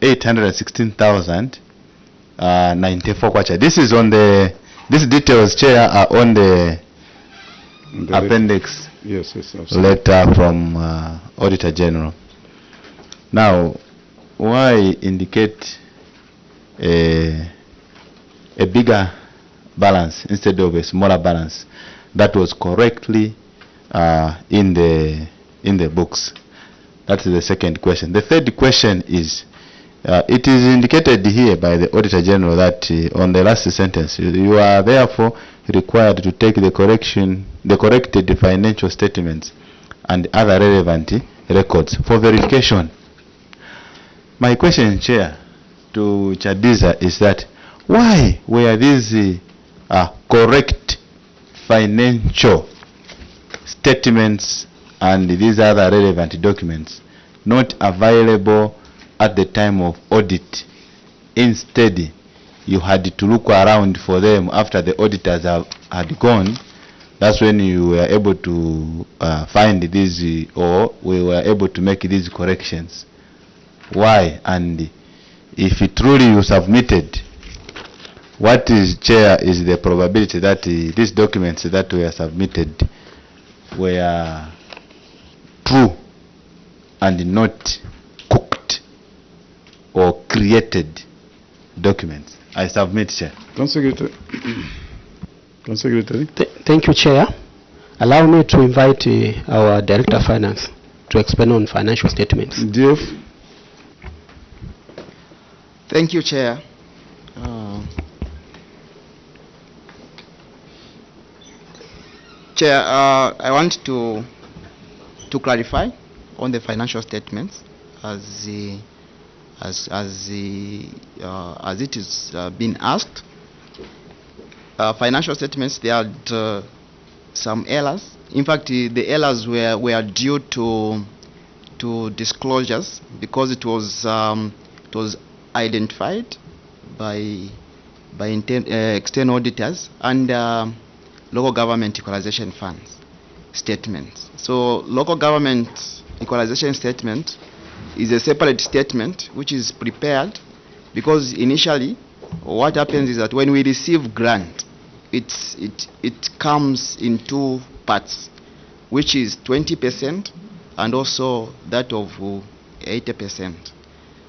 816,094 kwacha. This is on the, these details, Chair, are on the appendix. Yes, letter from Auditor General. Now, why indicate a bigger balance instead of a smaller balance that was correctly in the books? That's the second question. The third question is, it is indicated here by the Auditor General that on the last sentence, you are therefore required to take the corrected financial statements and other relevant records for verification. My question, Chair, to Chadiza is that why were these correct financial statements and these other relevant documents not available at the time of audit? Instead, you had to look around for them after the auditors had gone. That's when you were able to find these, or we were able to make these corrections. Why? And if truly you submitted, what is, Chair, is the probability that these documents that were submitted were true and not cooked or created documents? I submit, Chair. Secretary. Thank you, Chair. Allow me to invite our Director of Finance to explain on financial statements. DF. Thank you, Chair. Chair, I want to clarify on the financial statements as it is being asked. Financial statements, there are some errors. In fact, the errors were due to disclosures because it was identified by external auditors and local government equalization funds statements. So local government equalization statement is a separate statement which is prepared because initially what happens is that when we receive grant, it comes in two parts, which is 20% and also that of 80%.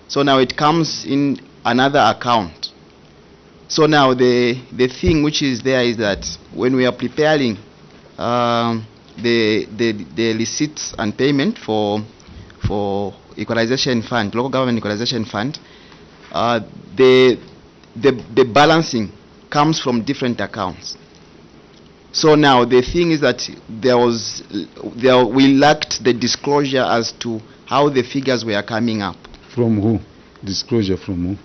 So now it comes in another account. So now the thing which is there is that when we are preparing the receipts and payment for equalization fund, local government equalization fund, the balancing comes from different accounts. So now the thing is that we lacked the disclosure as to how the figures were coming up. From who? Disclosure from who?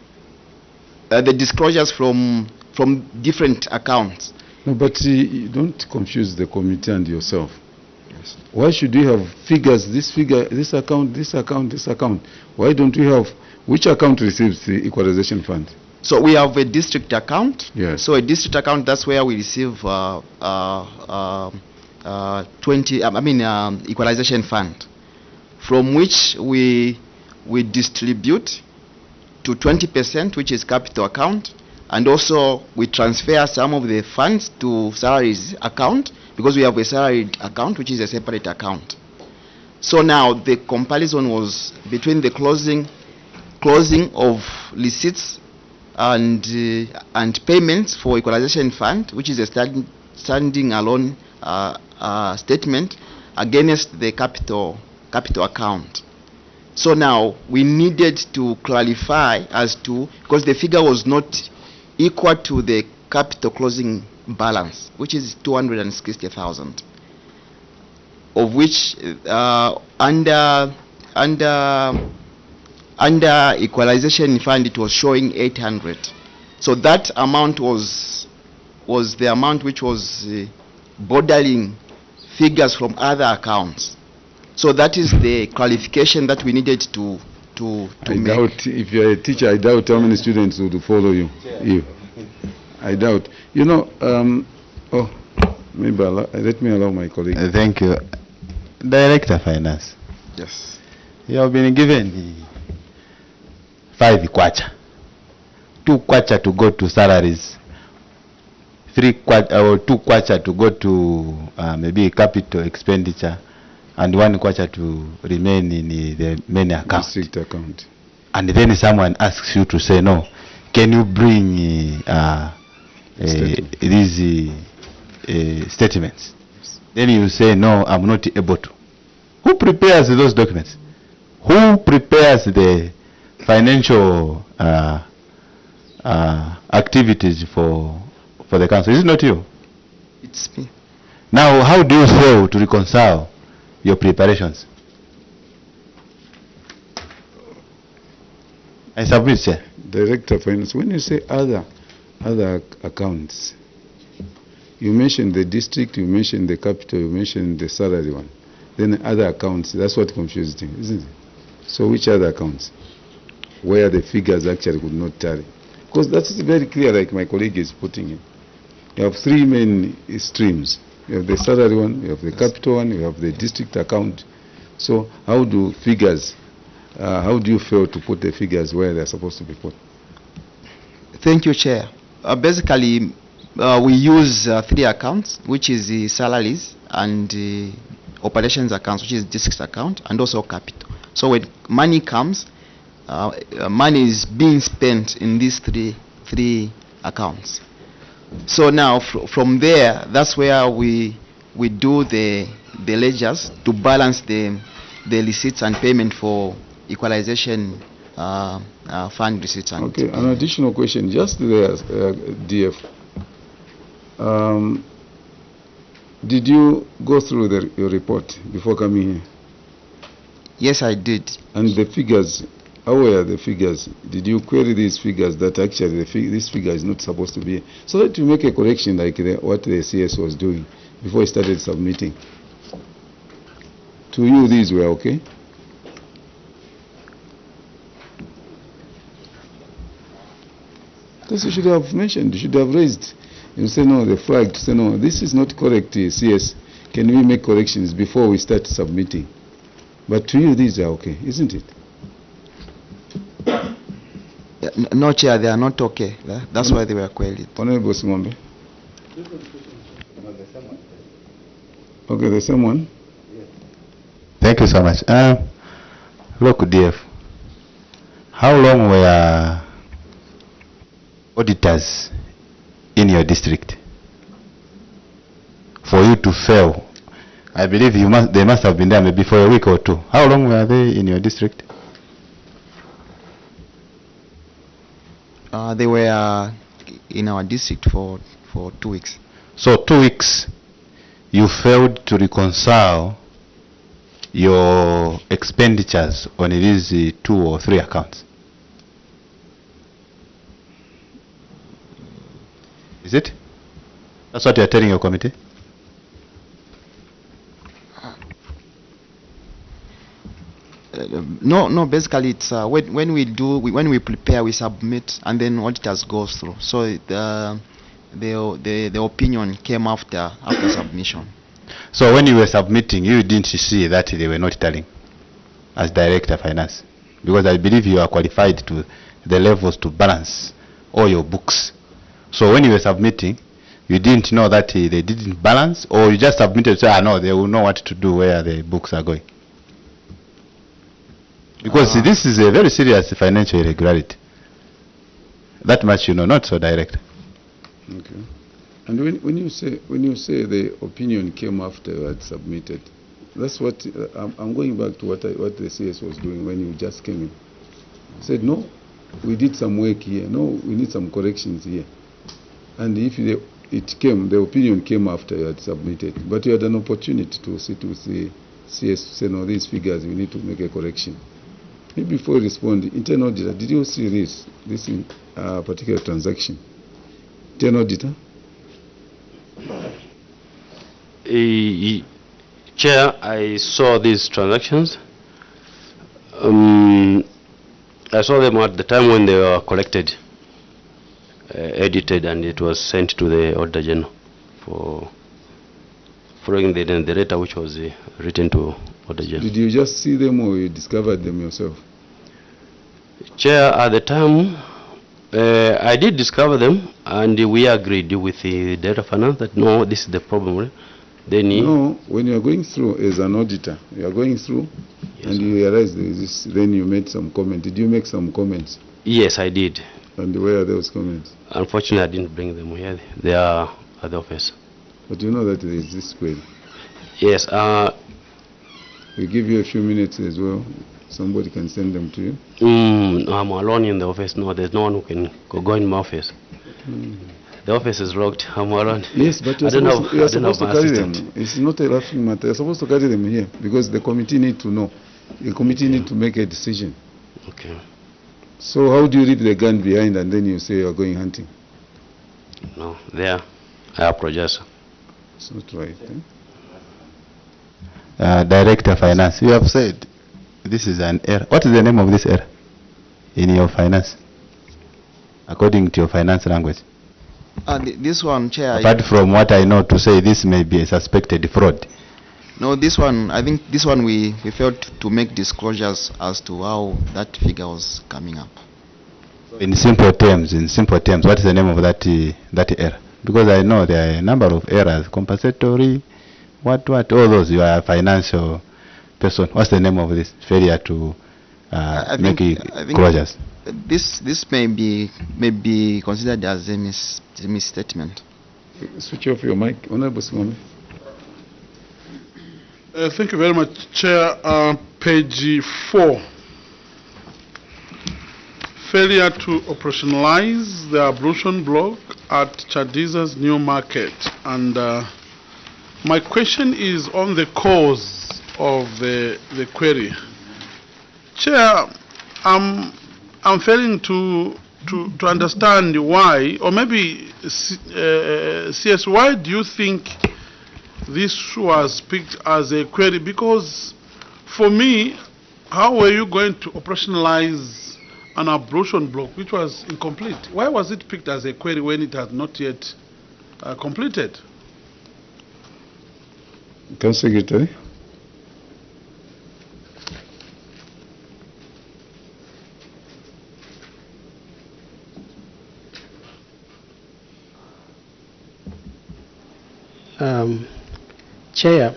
The disclosures from different accounts. No, but don't confuse the committee and yourself. Yes. Why should we have figures, this figure, this account, this account, this account? Why don't we have, which account receives the equalization fund? So we have a district account. Yes. So a district account, that's where we receive equalization fund, from which we distribute to 20%, which is capital account, and also we transfer some of the funds to salaries account because we have a salaried account, which is a separate account. So now the comparison was between the closing of receipts and payments for equalization fund, which is a standing alone statement, against the capital account. So now we needed to clarify as to, because the figure was not equal to the capital closing balance, which is 260,000, of which under equalization fund it was showing 800. So that amount was the amount which was bordering figures from other accounts. So that is the clarification that we needed to I make. doubt, if you're a teacher, I doubt how many students would follow you. I doubt. You know, maybe let me allow my colleague. Thank you. Director of Finance. Yes. You have been given the 5 kwacha, 2 kwacha to go to salaries, 3 kwacha or 2 kwacha to go to maybe capital expenditure, and 1 kwacha to remain in the main account. District account. And then someone asks you to say no. Can you bring these statements? Then you say no, I'm not able to. Who prepares those documents? Who prepares the financial activities for the council? Is it not you? It's me. Now, how do you fail to reconcile your preparations? I submit, sir. Director of Finance, when you say other accounts, you mentioned the district, you mentioned the capital, you mentioned the salary one. Then other accounts, that's what confused him, isn't it? So which other accounts? Where the figures actually could not tally? Because that's very clear, like my colleague is putting it. You have 3 main streams. You have the salary one, you have the capital one, you have the district account. So how do you fail to put the figures where they're supposed to be put? Thank you, Chair. Basically, we use 3 accounts, which is the salaries and operations accounts, which is district account, and also capital. So when money comes, money is being spent in these three accounts. So now from there, that's where we do the ledgers to balance the receipts and payment for equalization fund receipts. And okay, an additional question, just there, DF. Did you go through your report before coming here? Yes, I did. And the figures, how were the figures? Did you query these figures that actually this figure is not supposed to be? So that you make a correction like what the CS was doing before he started submitting. To you, these were okay? Because you should have mentioned, you should have raised. You say no, the flag to say no, this is not correct, CS. Can we make corrections before we start submitting? But to you, these are okay, isn't it? No, Chair, they are not okay. That's why they were queried. Honorable Simombe. Okay, the same one. Thank you so much. Look, DF, how long were auditors in your district for you to fail? I believe they must have been there maybe for a week or 2. How long were they in your district? They were in our district for 2 weeks. So 2 weeks, you failed to reconcile your expenditures on these 2 or 3 accounts. Is it? That's what you are telling your committee? No. Basically, it's when we prepare, we submit, and then auditors goes through. So the opinion came after submission. So when you were submitting, you didn't see that they were not telling as Director of Finance, because I believe you are qualified to the levels to balance all your books. So when you were submitting, you didn't know that they didn't balance, or you just submitted to say, no, they will know what to do where the books are going? Because this is a very serious financial irregularity. That much you know, not so direct. Okay. And when you say the opinion came after you had submitted, that's what I'm going back to what the CS was doing when you just came in. He said, no, we did some work here. No, we need some corrections here. And if the opinion came after you had submitted, but you had an opportunity to sit with the CS to say, no, these figures, we need to make a correction. Maybe before you respond, internal auditor, did you see this particular transaction? Internal auditor? Chair, I saw these transactions. I saw them at the time when they were collected, edited, and it was sent to the Auditor General for following the letter which was written to Auditor General. Did you just see them or you discovered them yourself? Chair, at the time, I did discover them, and we agreed with the Director of Finance that no, this is the problem. Right? Then No, when you are going through as an auditor, you are going through, Yes, and you realize there is this, then you made some comment. Did you make some comments? yes, I did. And where are those comments? Unfortunately, I didn't bring them here. They are at the office. But you know that there is this query. Yes, We give you a few minutes as well. Somebody can send them to you. no, I'm alone in the office. No, there's no one who can go in my office. The office is locked. I'm alone. Yes, but you're I don't supposed, have, to, you're I don't have supposed to my carry assistant. them. It's not a laughing matter. You're supposed to carry them here because the committee need to know. The committee need to make a decision. Okay. So how do you leave the gun behind and then you say you're going hunting? No, there. I apologize. It's not right. Director of Finance, you have said this is an error. What is the name of this error in your finance, according to your finance language? This one, Chair. Apart from what I know to say this may be a suspected fraud. No, this one, I think this one we failed to make disclosures as to how that figure was coming up. In simple terms, what is the name of that error? Because I know there are a number of errors, compensatory, what, all those. You are a financial person. What's the name of this failure to make closures? This may be considered as a misstatement. Switch off your mic. Honorable Singome. Thank you very much, Chair. Page 4. Failure to operationalize the ablution block at Chadiza's new market. And my question is on the cause of the query. Chair, I'm failing to understand why, or maybe CS, why do you think this was picked as a query? Because for me, how were you going to operationalize an ablution block which was incomplete? Why was it picked as a query when it had not yet completed? Council Secretary. Chair,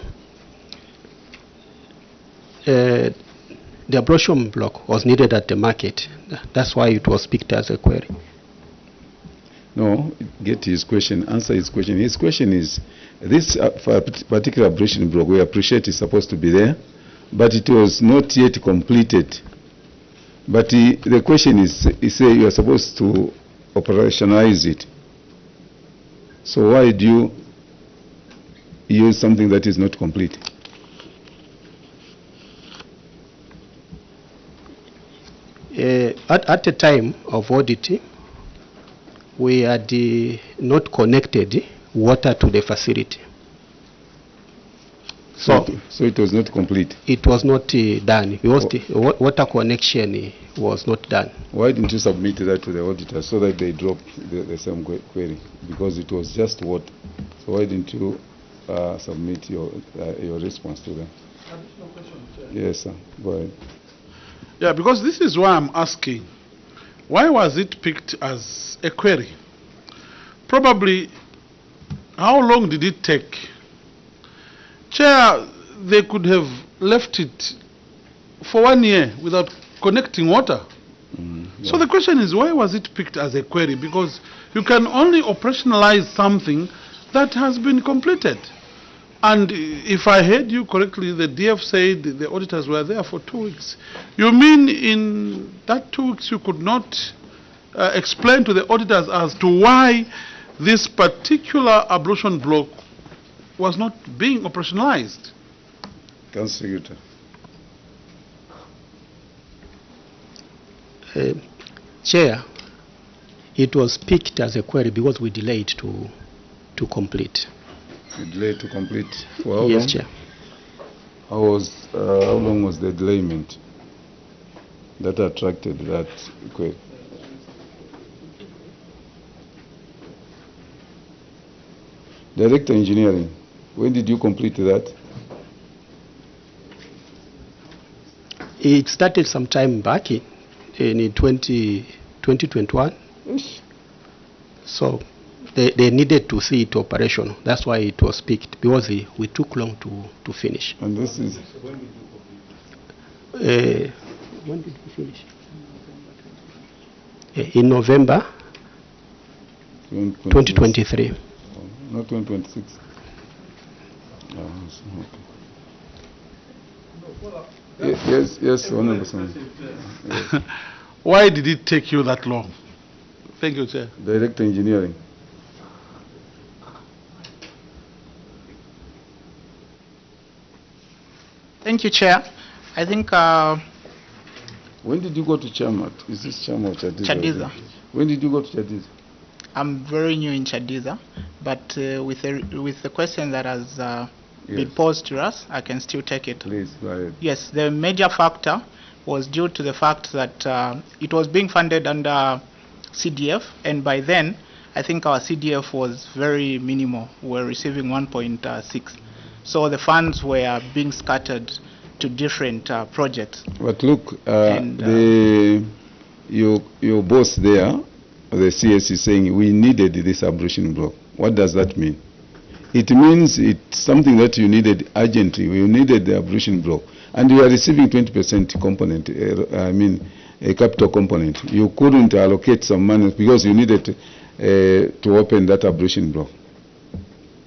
the ablution block was needed at the market. That's why it was picked as a query. No, get his question, answer his question. His question is, this particular ablution block, we appreciate is supposed to be there, but it was not yet completed. But the question is, he say you are supposed to operationalize it. So why do you use something that is not complete? At the time of auditing, we had not connected water to the facility. So it was not complete. It was not done because the water connection was not done. Why didn't you submit that to the auditor so that they drop the same query? Because it was just water. So why didn't you submit your response to them? Additional question, Chair. Yes, sir. Go ahead. Yeah, because this is why I'm asking. Why was it picked as a query? Probably, how long did it take? Chair, they could have left it for 1 year without connecting water. Yeah. So the question is, why was it picked as a query? Because you can only operationalize something that has been completed. And if I heard you correctly, the DF said the auditors were there for 2 weeks. You mean in that 2 weeks you could not explain to the auditors as to why this particular ablution block was not being operationalized? Council Secretary. Chair, it was picked as a query because we delayed to complete. You delayed to complete for how long? Yes, Chair. How long was the delayment that attracted that query? Director Engineering, when did you complete that? It started some time back. in 2021. So they needed to see it operational. That's why it was picked, because we took long to finish. And this is When did we finish? In November 2023. not 2026. Okay. Yes, Honorable Senator. Why did it take you that long? Thank you, Chair. Director Engineering. Thank you, Chair. I think When did you go to Chamat? Is this Chamat or Chadiza? Chadiza. When did you go to Chadiza? I'm very new in Chadiza, but with the question that has been Yes. posed to us, I can still take it. Please, go ahead. Yes, the major factor was due to the fact that it was being funded under CDF, and by then, I think our CDF was very minimal. We were receiving 1.6. So the funds were being scattered to different projects. But look, And, your boss there, the CS, is saying we needed this abrasion block. What does that mean? It means it's something that you needed urgently. You needed the abrasion block, and you are receiving 20% component. A capital component. You couldn't allocate some money because you needed to open that abrasion block.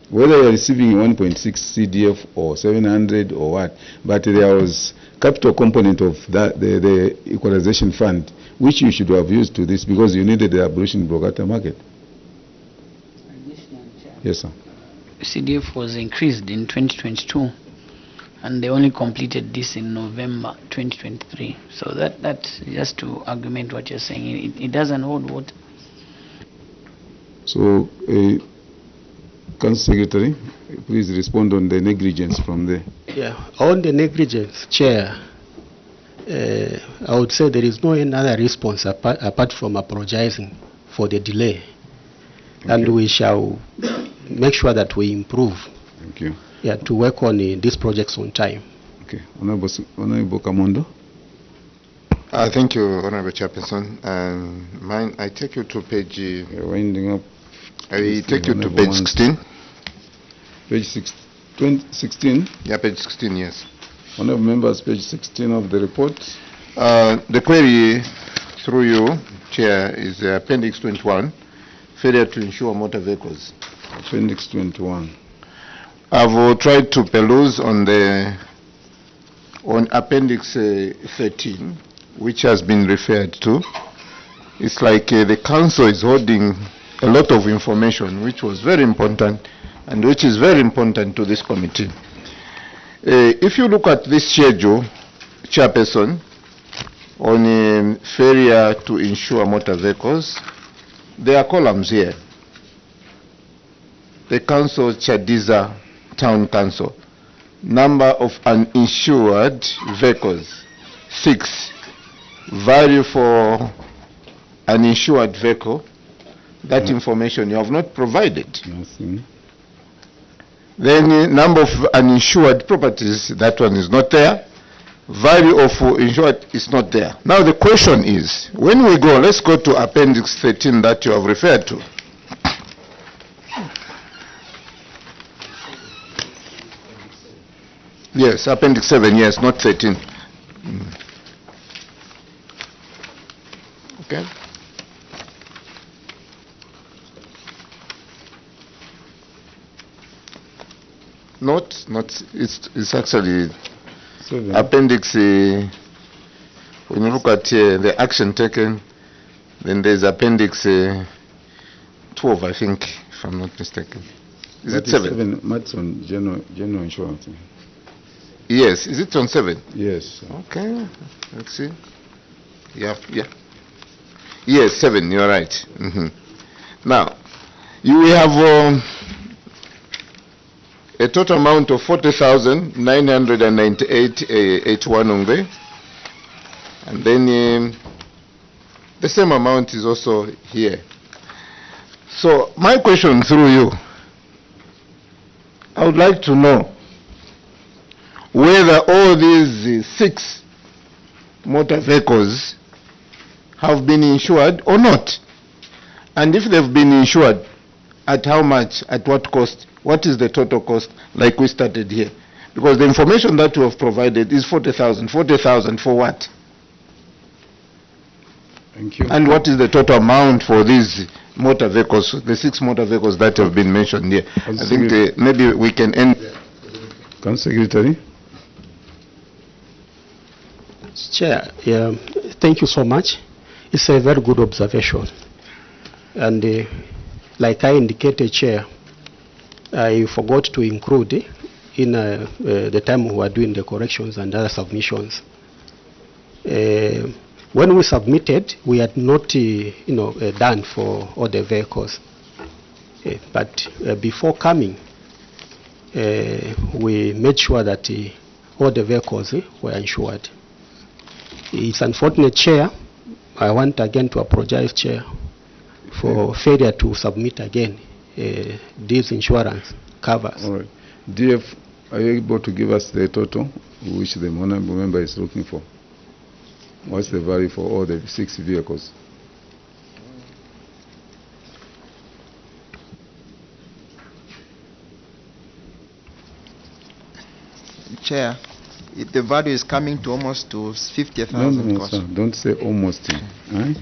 Whether you are receiving 1.6 CDF or 700 or what, but there was capital component of that the equalization fund, which you should have used to this because you needed the abrasion block at the market. Yes, sir. CDF was increased in 2022, and they only completed this in November 2023. So that's just to augment what you're saying. It doesn't hold water. So, Council Secretary, please respond on the negligence from there. Yeah, on the negligence, Chair, I would say there is no another response apart from apologizing for the delay. And we shall make sure that we improve. Thank you. Yeah, to work on these projects on time. Okay, Honorable Kamondo. Thank you, Honorable Chairperson. I take you to page. Winding up. I take you to page 16. Page 16. Yeah, page 16. Yes. Honorable members, page 16 of the report. The query through you, Chair, is Appendix 21, failure to insure motor vehicles. Appendix 21. I've tried to peruse on Appendix 13, which has been referred to. It's like the council is holding a lot of information, which was very important, and which is very important to this committee. If you look at this schedule, Chairperson, on failure to insure motor vehicles, there are columns here. The council, Chadiza Town Council, number of uninsured vehicles, 6. Value for uninsured vehicle, that information you have not provided. Nothing. Then number of uninsured properties, that one is not there. Value of insured is not there. Now the question is, when we go, let's go to Appendix 13 that you have referred to. Yes, Appendix 7, yes, not 13. Okay. Not, it's actually 7. Appendix, when you look at the action taken, then there's Appendix 12, I think, if I'm not mistaken. Is That it 7? That's on general insurance. Yes, is it on 7? Yes. Okay, let's see. Yeah. Yes, 7, you're right. Now, you have a total amount of 40,998.81 ongwe, and then the same amount is also here. So my question through you, I would like to know whether all these 6 motor vehicles have been insured or not? And if they've been insured, at how much, at what cost? What is the total cost, like we started here? Because the information that you have provided is 40,000. 40,000 for what? Thank you. And what is the total amount for these motor vehicles, the 6 motor vehicles that have been mentioned here? I think maybe we can end. Council Secretary. Chair, thank you so much. It's a very good observation. And like I indicated, Chair, I forgot to include in the time we were doing the corrections and other submissions. When we submitted, we had not done for all the vehicles. But before coming, we made sure that all the vehicles were insured. It's unfortunate, Chair. I want again to apologize, Chair, for failure to submit again these insurance covers. All right. DF, are you able to give us the total which the honorable member is looking for? What's the value for all the 6 vehicles? Chair, the value is coming to almost to 50,000. No, sir, don't say almost. Right?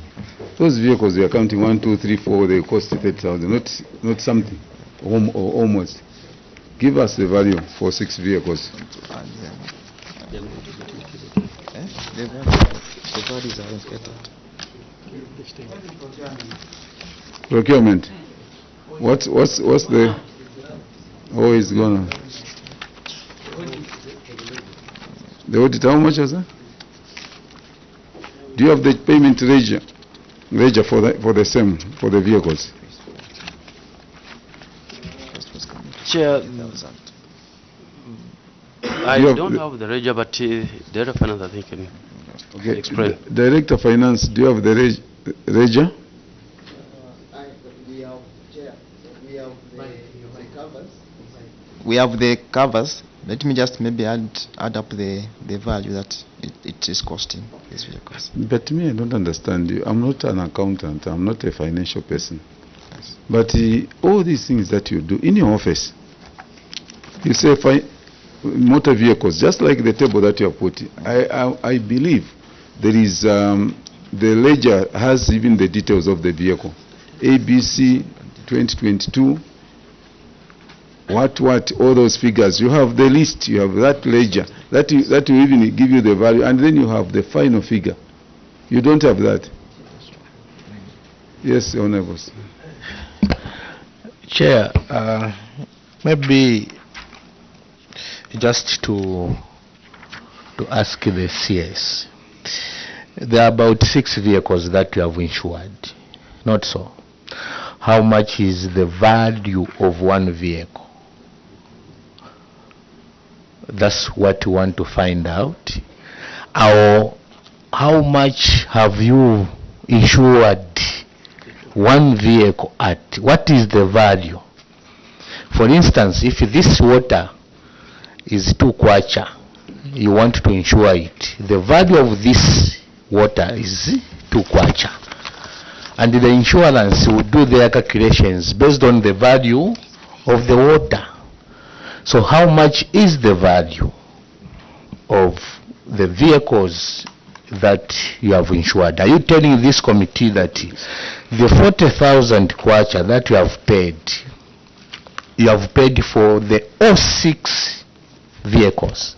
Those vehicles, we are counting 1, 2, 3, 4, they cost 30,000, not something, or almost. Give us the value for 6 vehicles. Procurement. What's the? Oh, it's gonna. The audit, how much is that? Do you have the payment ledger for the same, for the vehicles? Chair, I don't have the ledger, but Director of Finance, I think, can explain. Director of Finance, do you have the ledger? We have the covers. Let me just maybe add up the value that it is costing these vehicles. But me, I don't understand you. I'm not an accountant. I'm not a financial person. Yes. But all these things that you do in your office, you say motor vehicles, just like the table that you have put. I believe there is the ledger has even the details of the vehicle. ABC 2022. What, all those figures. You have the list, you have that ledger, that will even give you the value, and then you have the final figure. You don't have that. Yes, Honorables. Chair, maybe just to ask the CS. There are about 6 vehicles that you have insured, not so. How much is the value of one vehicle? That's what we want to find out. Or how much have you insured one vehicle at? What is the value? For instance, if this water is 2 kwacha, you want to insure it. The value of this water is 2 kwacha. And the insurance will do their calculations based on the value of the water. So how much is the value of the vehicles that you have insured? Are you telling this committee that the 40,000 kwacha that you have paid for the all 6 vehicles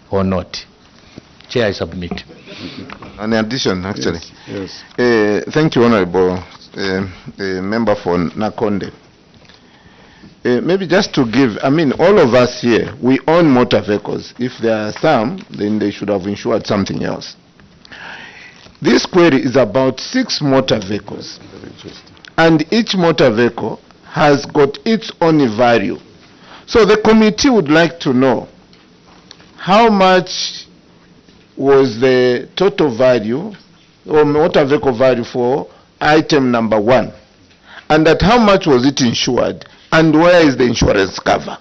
or not? Chair, I submit. An addition, actually. Yes. Thank you, Honorable Member for Nakonde. Maybe just to give, all of us here, we own motor vehicles. If there are some, then they should have insured something else. This query is about 6 motor vehicles. And each motor vehicle has got its own value. So the committee would like to know how much was the total value or motor vehicle value for item number 1, and at how much was it insured, and where is the insurance cover?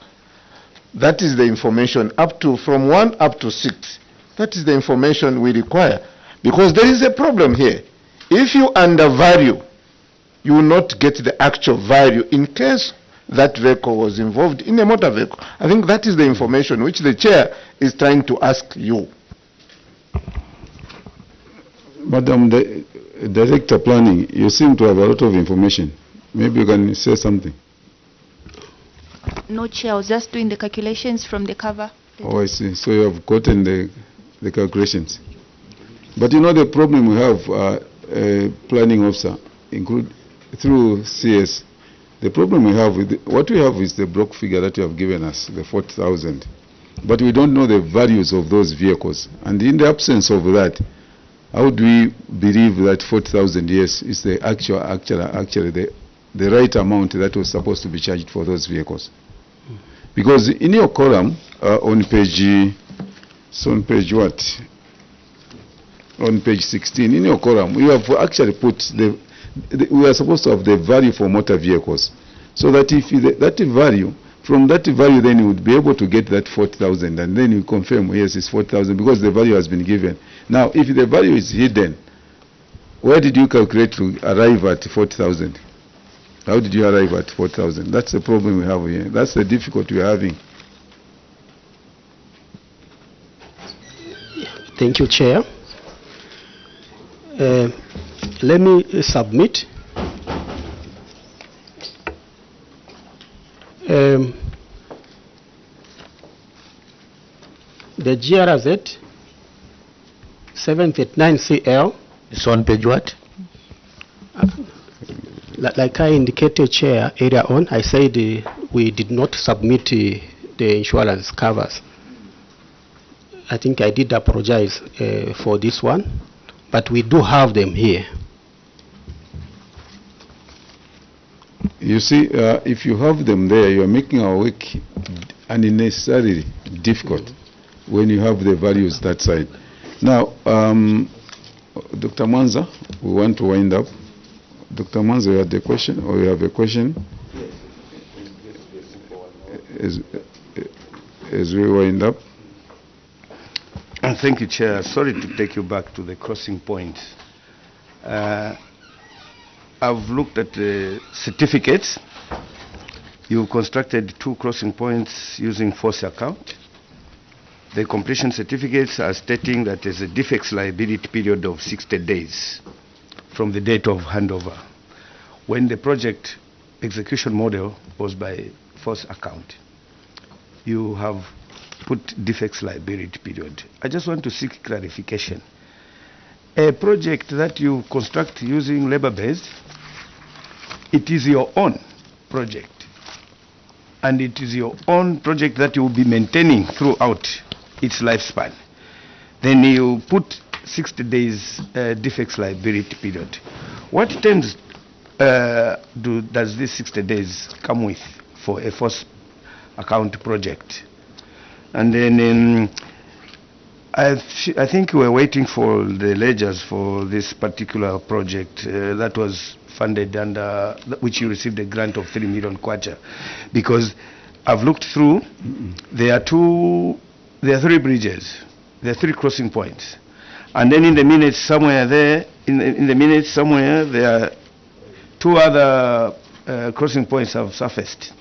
That is the information from 1 up to 6. That is the information we require, Because there is a problem here. If you undervalue, you will not get the actual value in case that vehicle was involved in a motor vehicle. I think that is the information which the chair is trying to ask you. Madam Director Planning, you seem to have a lot of information. Maybe you can say something. No, Chair, I was just doing the calculations from the cover. Oh, I see. So you have gotten the calculations. But you know the problem we have, planning officer, through CS, the problem we have, what we have is the block figure that you have given us, the 40,000. But we don't know the values of those vehicles. And in the absence of that, how do we believe that 40,000, yes, is the actually the right amount that was supposed to be charged for those vehicles? Because in your column, on page what? On page 16, in your column, you have actually put we are supposed to have the value for motor vehicles. So that if from that value, then you would be able to get that 40,000, and then you confirm, yes, it's 40,000, because the value has been given. Now, if the value is hidden, where did you calculate to arrive at 40,000? How did you arrive at 4,000? That's the problem we have here. That's the difficulty we're having. Thank you, Chair. Let me submit the GRZ 739CL. It's on page what? Like I indicated, Chair, earlier on, I said we did not submit the insurance covers. I think I did apologize for this one, but we do have them here. You see, if you have them there, you are making our work unnecessarily difficult when you have the values that side. Now, Dr. Manza, we want to wind up. Dr. Manza, you had a question, or you have a question? As we wind up. Thank you, Chair. Sorry to take you back to the crossing point. I've looked at the certificates. You constructed 2 crossing points using force account. The completion certificates are stating that there's a defects liability period of 60 days from the date of handover. When the project execution model was by force account, you have put defects liability period. I just want to seek clarification. A project that you construct using labor-based, it is your own project, and it is your own project that you will be maintaining throughout its lifespan. Then you put 60 days defects liability period. What terms does this 60 days come with for a force account project? And then I think we were waiting for the ledgers for this particular project that was funded under which you received a grant of 3 million kwacha, because I've looked through. There are 3 bridges, there are 3 crossing points, and then in the minutes somewhere there, in the minutes somewhere, there are 2 other crossing points have surfaced,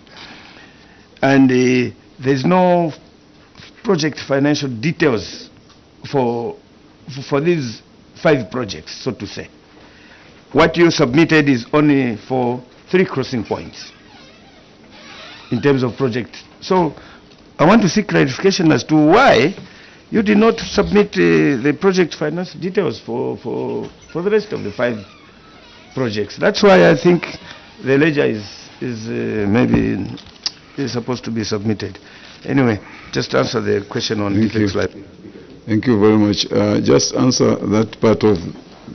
and there's no project financial details for these 5 projects, so to say. What you submitted is only for 3 crossing points in terms of project. So I want to seek clarification as to why you did not submit the project finance details for the rest of the 5 projects. That's why I think the ledger is maybe supposed to be submitted. Anyway, just answer the question on defects liability. Thank you very much. Just answer that part of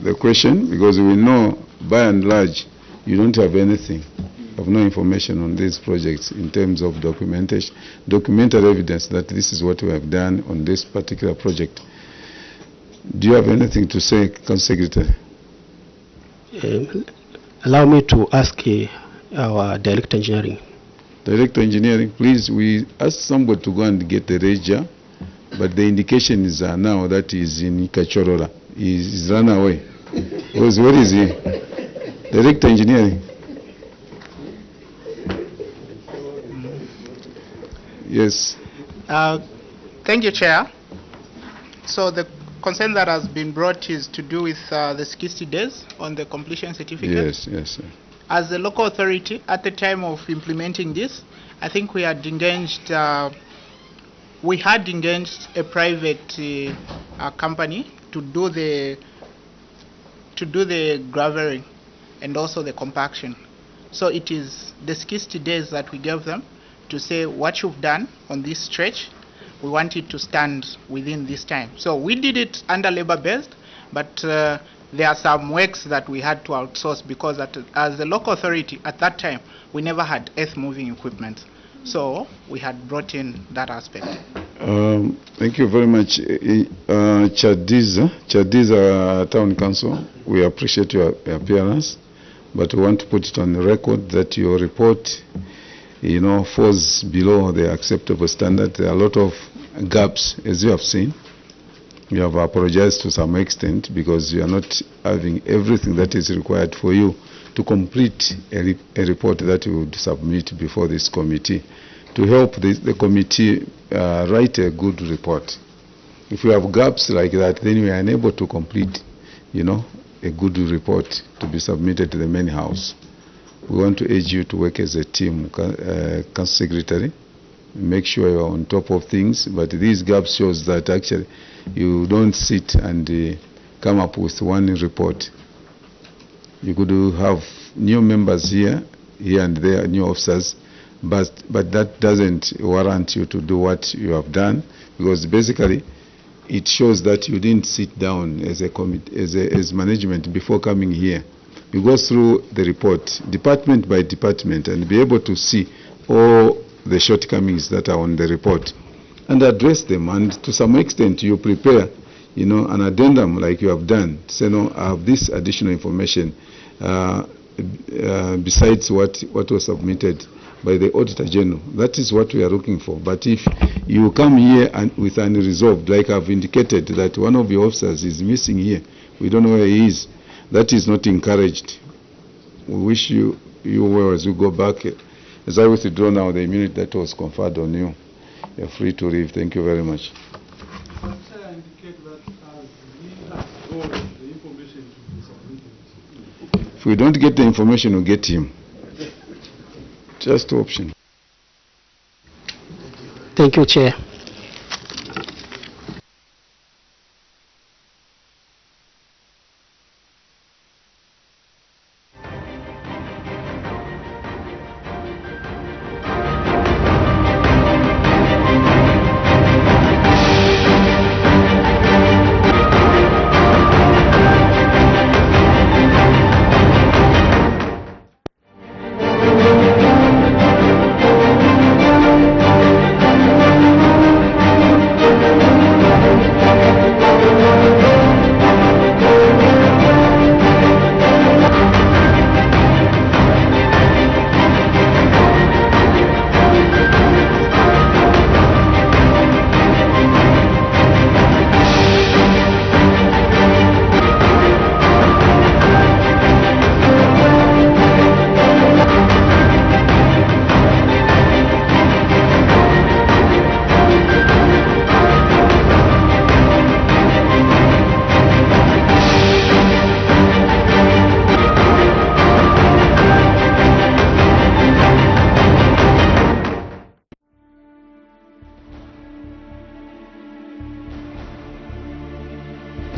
the question, because we know by and large you don't have anything, have no information on these projects in terms of documentation, documented evidence that this is what we have done on this particular project. Do you have anything to say, Council Secretary? Allow me to ask our Director Engineering. Director Engineering, please, we asked somebody to go and get the ledger, but the indication is now that is in Kachorola. He's run away. Where is he? Director Engineering. Yes. Thank you, Chair. So the concern that has been brought is to do with the 60 days on the completion certificate. Yes, yes, sir. As the local authority, at the time of implementing this, I think we had engaged a private company to do the graveling and also the compaction. So it is the 60 days that we gave them to say what you've done on this stretch, we want it to stand within this time. So we did it under labor-based, but there are some works that we had to outsource because as the local authority at that time, we never had earth-moving equipment. So we had brought in that aspect. Thank you very much. Chadiza Town Council, we appreciate your appearance, but we want to put it on the record that your report falls below the acceptable standard. There are a lot of gaps, as you have seen. You have apologized to some extent because you are not having everything that is required for you to complete a report that you would submit before this committee to help the committee write a good report. If you have gaps like that, then we are unable to complete, a good report to be submitted to the main house. We want to urge you to work as a team, Council Secretary, make sure you are on top of things, but these gaps shows that actually you don't sit and come up with one report. You could have new members here and there, new officers, but that doesn't warrant you to do what you have done, because basically it shows that you didn't sit down as a committee, as management before coming here. You go through the report, department by department, and be able to see all the shortcomings that are on the report and address them. And to some extent, you prepare, an addendum like you have done. Say, no, I have this additional information besides what was submitted by the Auditor General. That is what we are looking for. But if you come here with unresolved, like I've indicated that one of your officers is missing here, we don't know where he is, that is not encouraged. We wish you well as you go back. As I withdraw now the immunity that was conferred on you, you're free to leave. Thank you very much. If we don't get the information, we'll get him. Just option. Thank you, Chair.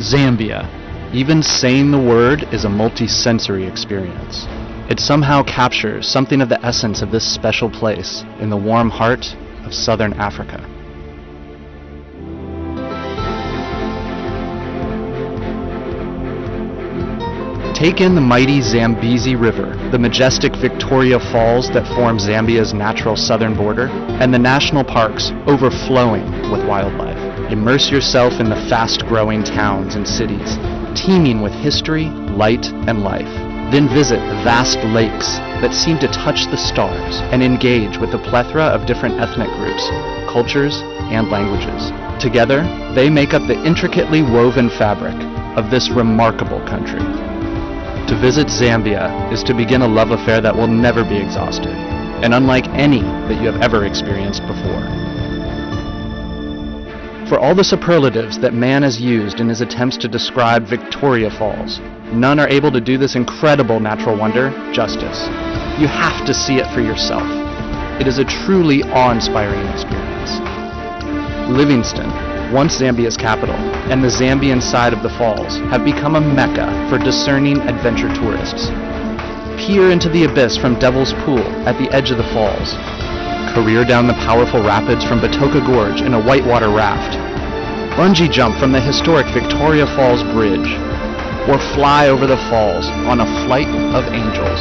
Zambia. Even saying the word is a multi-sensory experience. It somehow captures something of the essence of this special place in the warm heart of southern Africa. Take in the mighty Zambezi River, the majestic Victoria Falls that form Zambia's natural southern border, and the national parks overflowing with wildlife. Immerse yourself in the fast-growing towns and cities, teeming with history, light, and life. Then visit vast lakes that seem to touch the stars and engage with the plethora of different ethnic groups, cultures, and languages. Together, they make up the intricately woven fabric of this remarkable country. To visit Zambia is to begin a love affair that will never be exhausted, and unlike any that you have ever experienced before. For all the superlatives that man has used in his attempts to describe Victoria Falls, none are able to do this incredible natural wonder justice. You have to see it for yourself. It is a truly awe-inspiring experience. Livingston, once Zambia's capital, and the Zambian side of the falls have become a mecca for discerning adventure tourists. Peer into the abyss from Devil's Pool at the edge of the falls. Career down the powerful rapids from Batoka Gorge in a whitewater raft. Bungee jump from the historic Victoria Falls Bridge. Or fly over the falls on a flight of angels.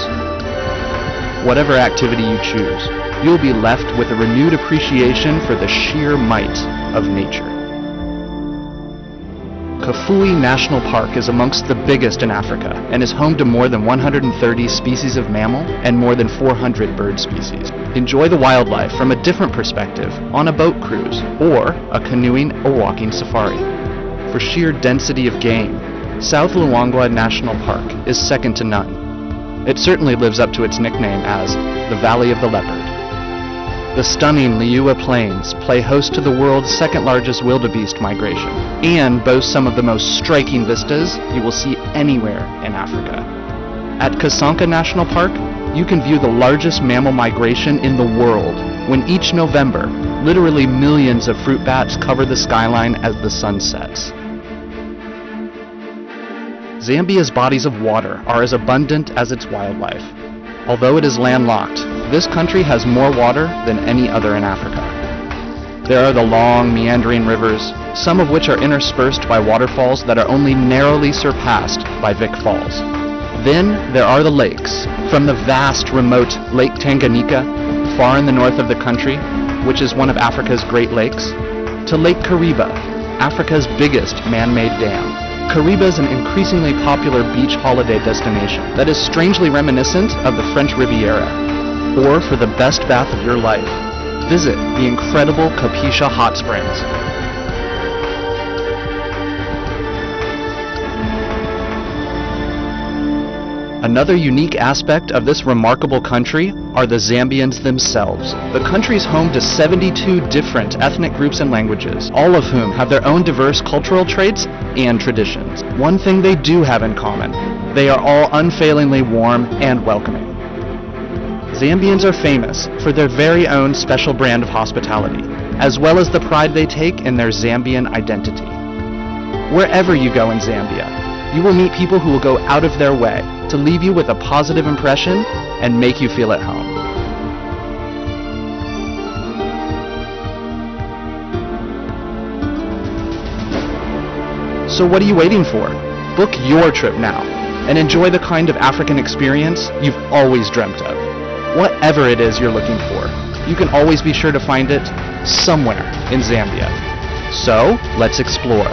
Whatever activity you choose, you'll be left with a renewed appreciation for the sheer might of nature. Kafue National Park is amongst the biggest in Africa and is home to more than 130 species of mammal and more than 400 bird species. Enjoy the wildlife from a different perspective on a boat cruise or a canoeing or walking safari. For sheer density of game, South Luangwa National Park is second to none. It certainly lives up to its nickname as the Valley of the Leopard. The stunning Liuwa Plains play host to the world's second largest wildebeest migration and boast some of the most striking vistas you will see anywhere in Africa. At Kasanka National Park, you can view the largest mammal migration in the world when each November, literally millions of fruit bats cover the skyline as the sun sets. Zambia's bodies of water are as abundant as its wildlife. Although it is landlocked, this country has more water than any other in Africa. There are the long, meandering rivers, some of which are interspersed by waterfalls that are only narrowly surpassed by Vic Falls. Then there are the lakes, from the vast, remote Lake Tanganyika, far in the north of the country, which is one of Africa's Great Lakes, to Lake Kariba, Africa's biggest man-made dam. Kariba is an increasingly popular beach holiday destination that is strangely reminiscent of the French Riviera. Or for the best bath of your life, visit the incredible Kapisha Hot Springs. Another unique aspect of this remarkable country are the Zambians themselves. The country is home to 72 different ethnic groups and languages, all of whom have their own diverse cultural traits and traditions. One thing they do have in common: they are all unfailingly warm and welcoming. Zambians are famous for their very own special brand of hospitality, as well as the pride they take in their Zambian identity. Wherever you go in Zambia, you will meet people who will go out of their way to leave you with a positive impression and make you feel at home. So what are you waiting for? Book your trip now and enjoy the kind of African experience you've always dreamt of. Whatever it is you're looking for, you can always be sure to find it somewhere in Zambia. So let's explore.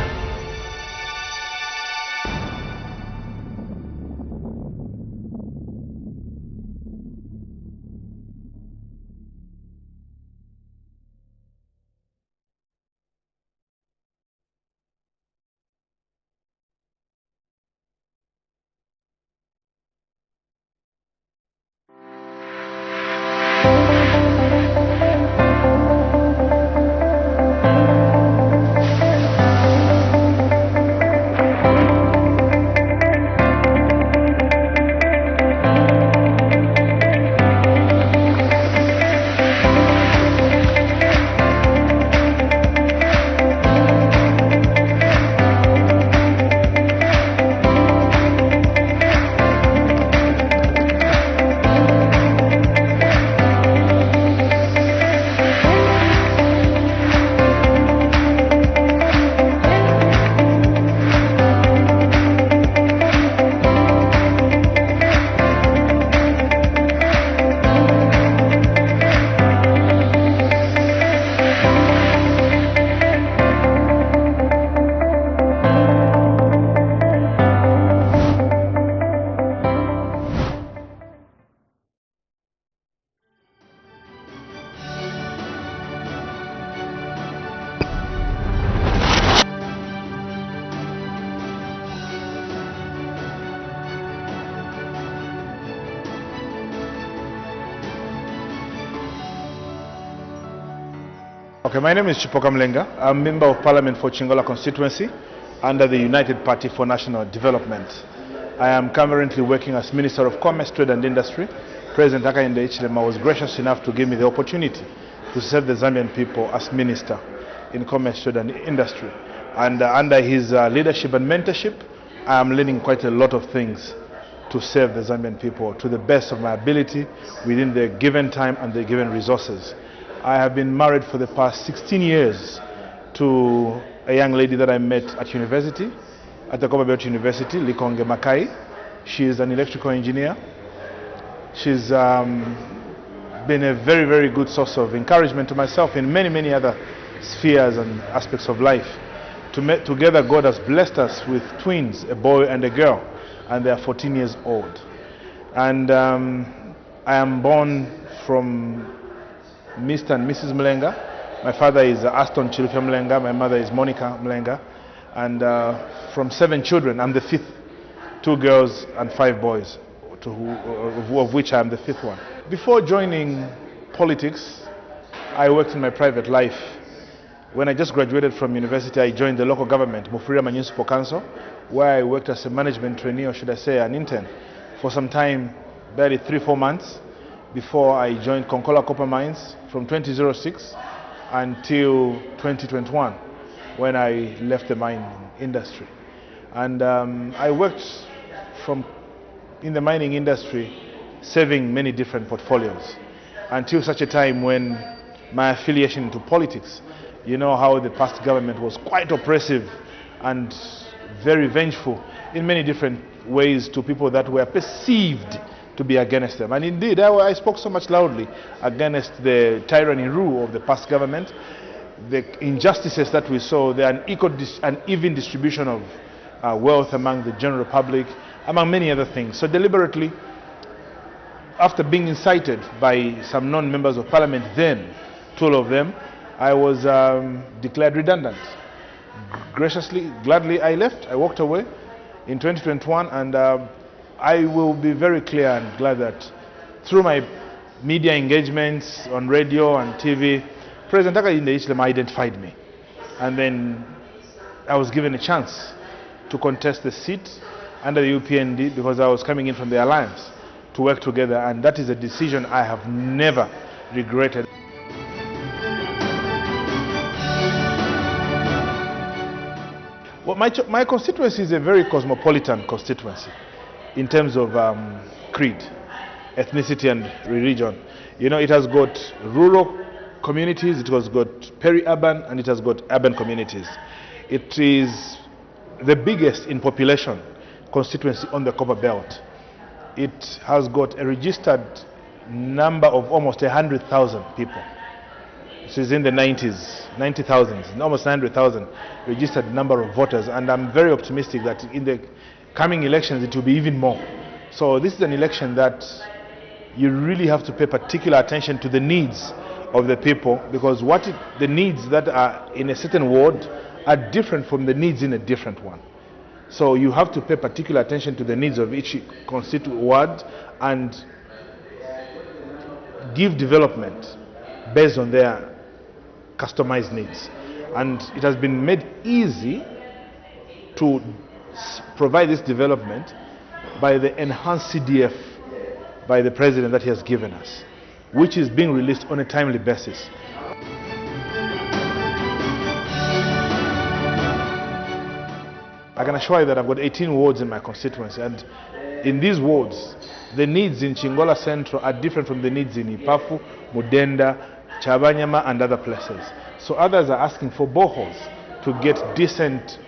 Okay, my name is Chipoka Mlenga. I'm Member of Parliament for Chingola constituency under the United Party for National Development. I am currently working as Minister of Commerce, Trade and Industry. President Hakainde Hichilema was gracious enough to give me the opportunity to serve the Zambian people as Minister in Commerce, Trade and Industry. And under his leadership and mentorship, I am learning quite a lot of things to serve the Zambian people to the best of my ability within the given time and the given resources. I have been married for the past 16 years to a young lady that I met at university, at the Copperbelt University, Likonge Makai. She is an electrical engineer. She's been a very, very good source of encouragement to myself in many, many other spheres and aspects of life. Together, God has blessed us with twins, a boy and a girl, and they are 14 years old. And I am born from Mr. and Mrs. Mlenga. My father is Aston Chilufya Mlenga, my mother is Monica Mlenga, and from 7 children, I'm the 5th, 2 girls and 5 boys, of which I am the 5th one. Before joining politics, I worked in my private life. When I just graduated from university, I joined the local government, Mufulira Municipal Council, where I worked as a management trainee, or should I say an intern, for some time, barely 3-4 months, before I joined Konkola Copper Mines from 2006 until 2021, when I left the mining industry. And I worked in the mining industry, serving many different portfolios, until such a time when my affiliation into politics, you know how the past government was quite oppressive and very vengeful in many different ways to people that were perceived to be against them. And indeed, I spoke so much loudly against the tyranny rule of the past government, the injustices that we saw, the uneven distribution of wealth among the general public, among many other things. So deliberately, after being incited by some non-members of parliament then, 2 of them, I was declared redundant. Graciously, gladly, I left. I walked away in 2021, and I will be very clear and glad that through my media engagements on radio and TV, President Hakainde Hichilema identified me. And then I was given a chance to contest the seat under the UPND because I was coming in from the alliance to work together, and that is a decision I have never regretted. Well, my constituency is a very cosmopolitan constituency in terms of creed, ethnicity and religion. You know, it has got rural communities, it has got peri-urban, and it has got urban communities. It is the biggest in population constituency on the Copper Belt. It has got a registered number of almost 100,000 people. This is in the 90,000, almost 100,000 registered number of voters, and I'm very optimistic that in the coming elections it will be even more. So this is an election that you really have to pay particular attention to the needs of the people, because the needs that are in a certain ward are different from the needs in a different one. So you have to pay particular attention to the needs of each constituent ward and give development based on their customized needs. And it has been made easy to provide this development by the enhanced CDF by the president that he has given us, which is being released on a timely basis. I can assure you that I've got 18 wards in my constituency, and in these wards, the needs in Chingola Central are different from the needs in Ipafu, Mudenda, Chabanyama and other places. So others are asking for boreholes to get decent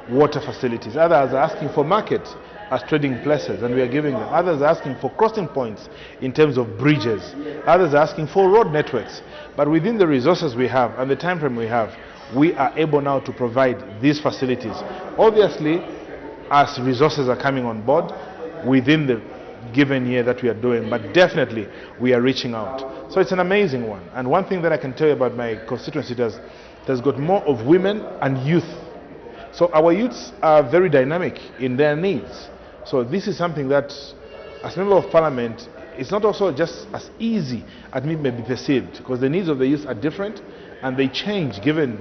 water facilities. Others are asking for markets as trading places, and we are giving them. Others are asking for crossing points in terms of bridges. Others are asking for road networks. But within the resources we have and the time frame we have, we are able now to provide these facilities. Obviously, as resources are coming on board within the given year that we are doing, but definitely we are reaching out. So it's an amazing one. And one thing that I can tell you about my constituency, it has got more of women and youth. So our youths are very dynamic in their needs. So this is something that, as Member of Parliament, it's not also just as easy as it may be perceived, because the needs of the youth are different and they change given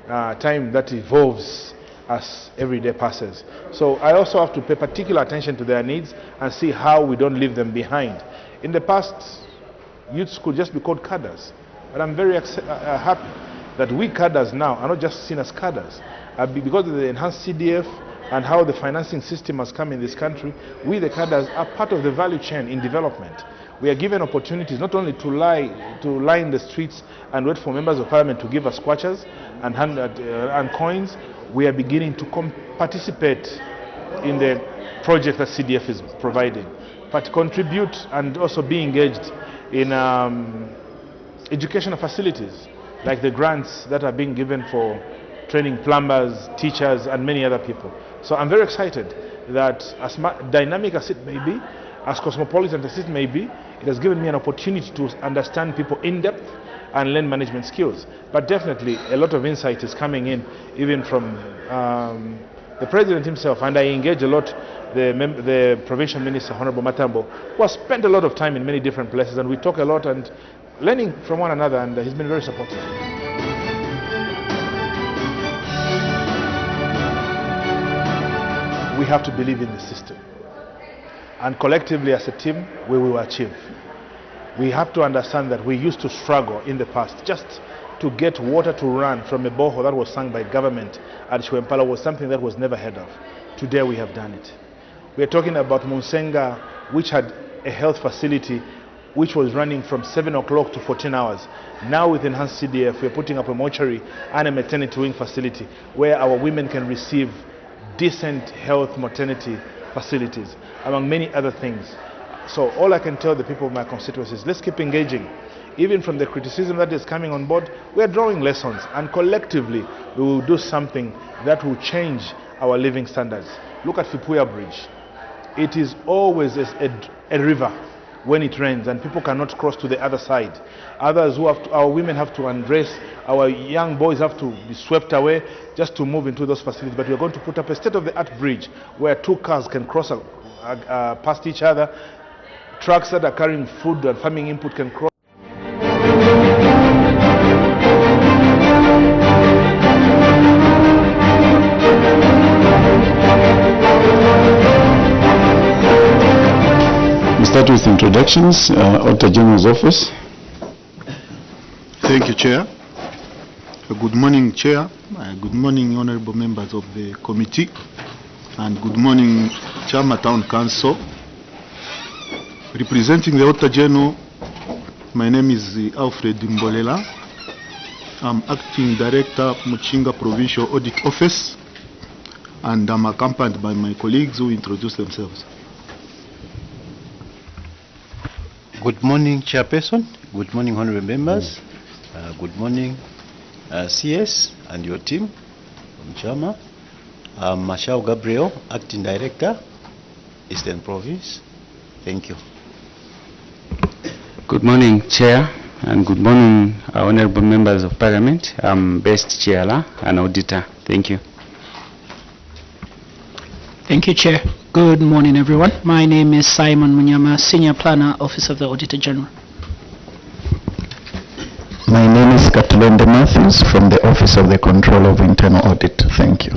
time that evolves as every day passes. So I also have to pay particular attention to their needs and see how we don't leave them behind. In the past, youths could just be called cadres, but I'm very happy that we cadres now are not just seen as cadres. Because of the enhanced CDF and how the financing system has come in this country, we the cadres are part of the value chain in development. We are given opportunities not only to line the streets and wait for members of parliament to give us squatches and coins. We are beginning to participate in the project that CDF is providing, but contribute and also be engaged in educational facilities, like the grants that are being given for training plumbers, teachers, and many other people. So I'm very excited that as dynamic as it may be, as cosmopolitan as it may be, it has given me an opportunity to understand people in depth and learn management skills. But definitely a lot of insight is coming in, even from the President himself, and I engage a lot the Provincial Minister, Honorable Matambo, who has spent a lot of time in many different places, and we talk a lot and learning from one another, and he's been very supportive. We have to believe in the system, and collectively as a team we will achieve. We have to understand that we used to struggle in the past. Just to get water to run from a borehole that was sunk by government at Chwempala was something that was never heard of. Today we have done it. We are talking about Munsenga, which had a health facility which was running from 7 o'clock to 14 hours. Now with enhanced CDF, we are putting up a mortuary and a maternity wing facility where our women can receive decent health maternity facilities, among many other things. So all I can tell the people of my constituency is let's keep engaging. Even from the criticism that is coming on board, we are drawing lessons, and collectively we will do something that will change our living standards. Look at Fipuya Bridge. It is always a river when it rains and people cannot cross to the other side. Others who have to, our women have to undress, our young boys have to be swept away just to move into those facilities. But we are going to put up a state-of-the-art bridge where 2 cars can cross past each other. Trucks that are carrying food and farming input can cross. We start with introductions. Auditor General's Office. Thank you, Chair. Good morning, Chair. Good morning, honorable members of the committee. And good morning, Chama Town Council. Representing the Auditor General, my name is Alfred Mbolela. I'm Acting Director, Muchinga Provincial Audit Office, and I'm accompanied by my colleagues who introduce themselves. Good morning, Chairperson. Good morning, honorable members. Good morning, CS and your team from Chama. I'm Mashao Gabriel, Acting Director, Eastern Province. Thank you. Good morning, Chair, and good morning, honorable members of Parliament. I'm Best Chairla, an auditor. Thank you. Thank you, Chair. Good morning, everyone. My name is Simon Munyama, Senior Planner, Office of the Auditor General. My name is Katulonde Matthews from the Office of the Control of Internal Audit. Thank you.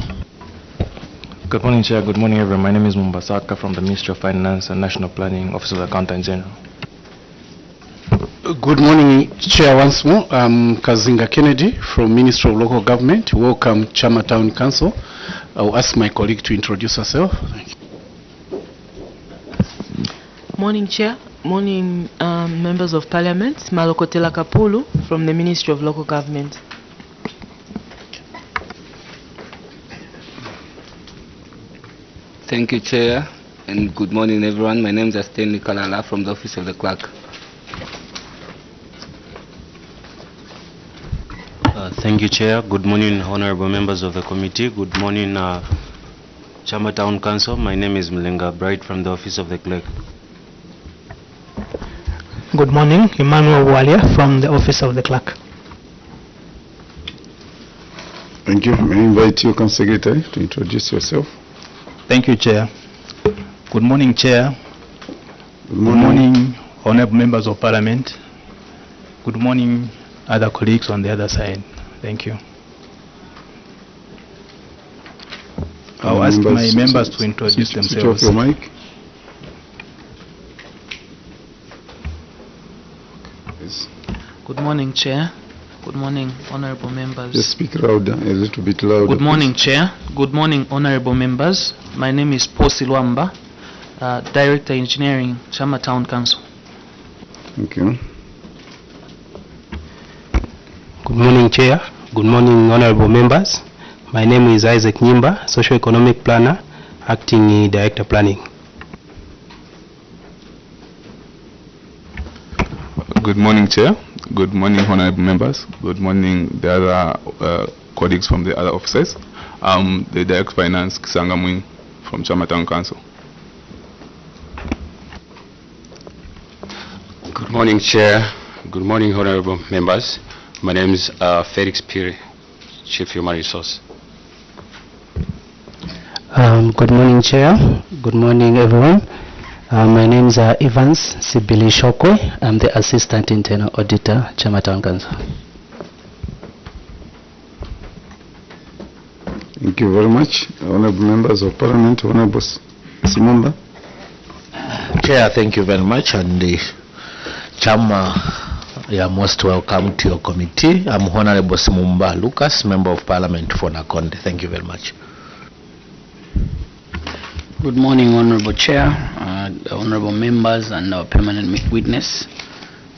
Good morning, Chair. Good morning, everyone. My name is Mumbasaka from the Ministry of Finance and National Planning, Office of the Accountant General. Good morning, Chair, once more. I'm Kazinga Kennedy from Ministry of Local Government. Welcome, Chama Town Council. I'll ask my colleague to introduce herself. Thank you. Morning, Chair. Morning, members of Parliament. Malokotela Kapulu from the Ministry of Local Government. Thank you, Chair, and good morning, everyone. My name is Stanley Kalala from the Office of the Clerk. Thank you, Chair. Good morning, honorable members of the committee. Good morning, Chama Town Council. My name is Mlenga Bright from the Office of the Clerk. Good morning, Emmanuel Walia from the Office of the Clerk. Thank you. May I invite you, Council Secretary, to introduce yourself. Thank you, Chair. Good morning, Chair. Good morning, honorable members of parliament. Good morning, other colleagues on the other side. Thank you. I'll ask my members to introduce themselves. Switch off your mic. Yes. Good morning, Chair. Good morning, honorable members. Just speak louder, a little bit louder. Good morning, Chair. Good morning, honorable members. My name is Paul Silwamba, Director Engineering, Chama Town Council. Thank you. Good morning, Chair. Good morning, honorable members. My name is Isaac Nyimba, Socio-Economic Planner, Acting Director Planning. Good morning, Chair. Good morning, honorable members. Good morning, the other colleagues from the other offices. I'm the Direct Finance Kisanga Mwing from Chama Town Council. Good morning, Chair. Good morning, honorable members. My name is Felix Piri, Chief Human Resource. Good morning, Chair. Good morning, everyone. My name is Evans Sibili Shokwe. I'm the Assistant Internal Auditor, Chama Town Council. Thank you very much, honorable members of parliament. Honorable Simumba. Chair, thank you very much, and the Chama, you are most welcome to your committee. I'm Honorable Simumba Lucas, Member of Parliament for Nakonde. Thank you very much. Good morning, Honorable Chair, honorable members, and our permanent witness.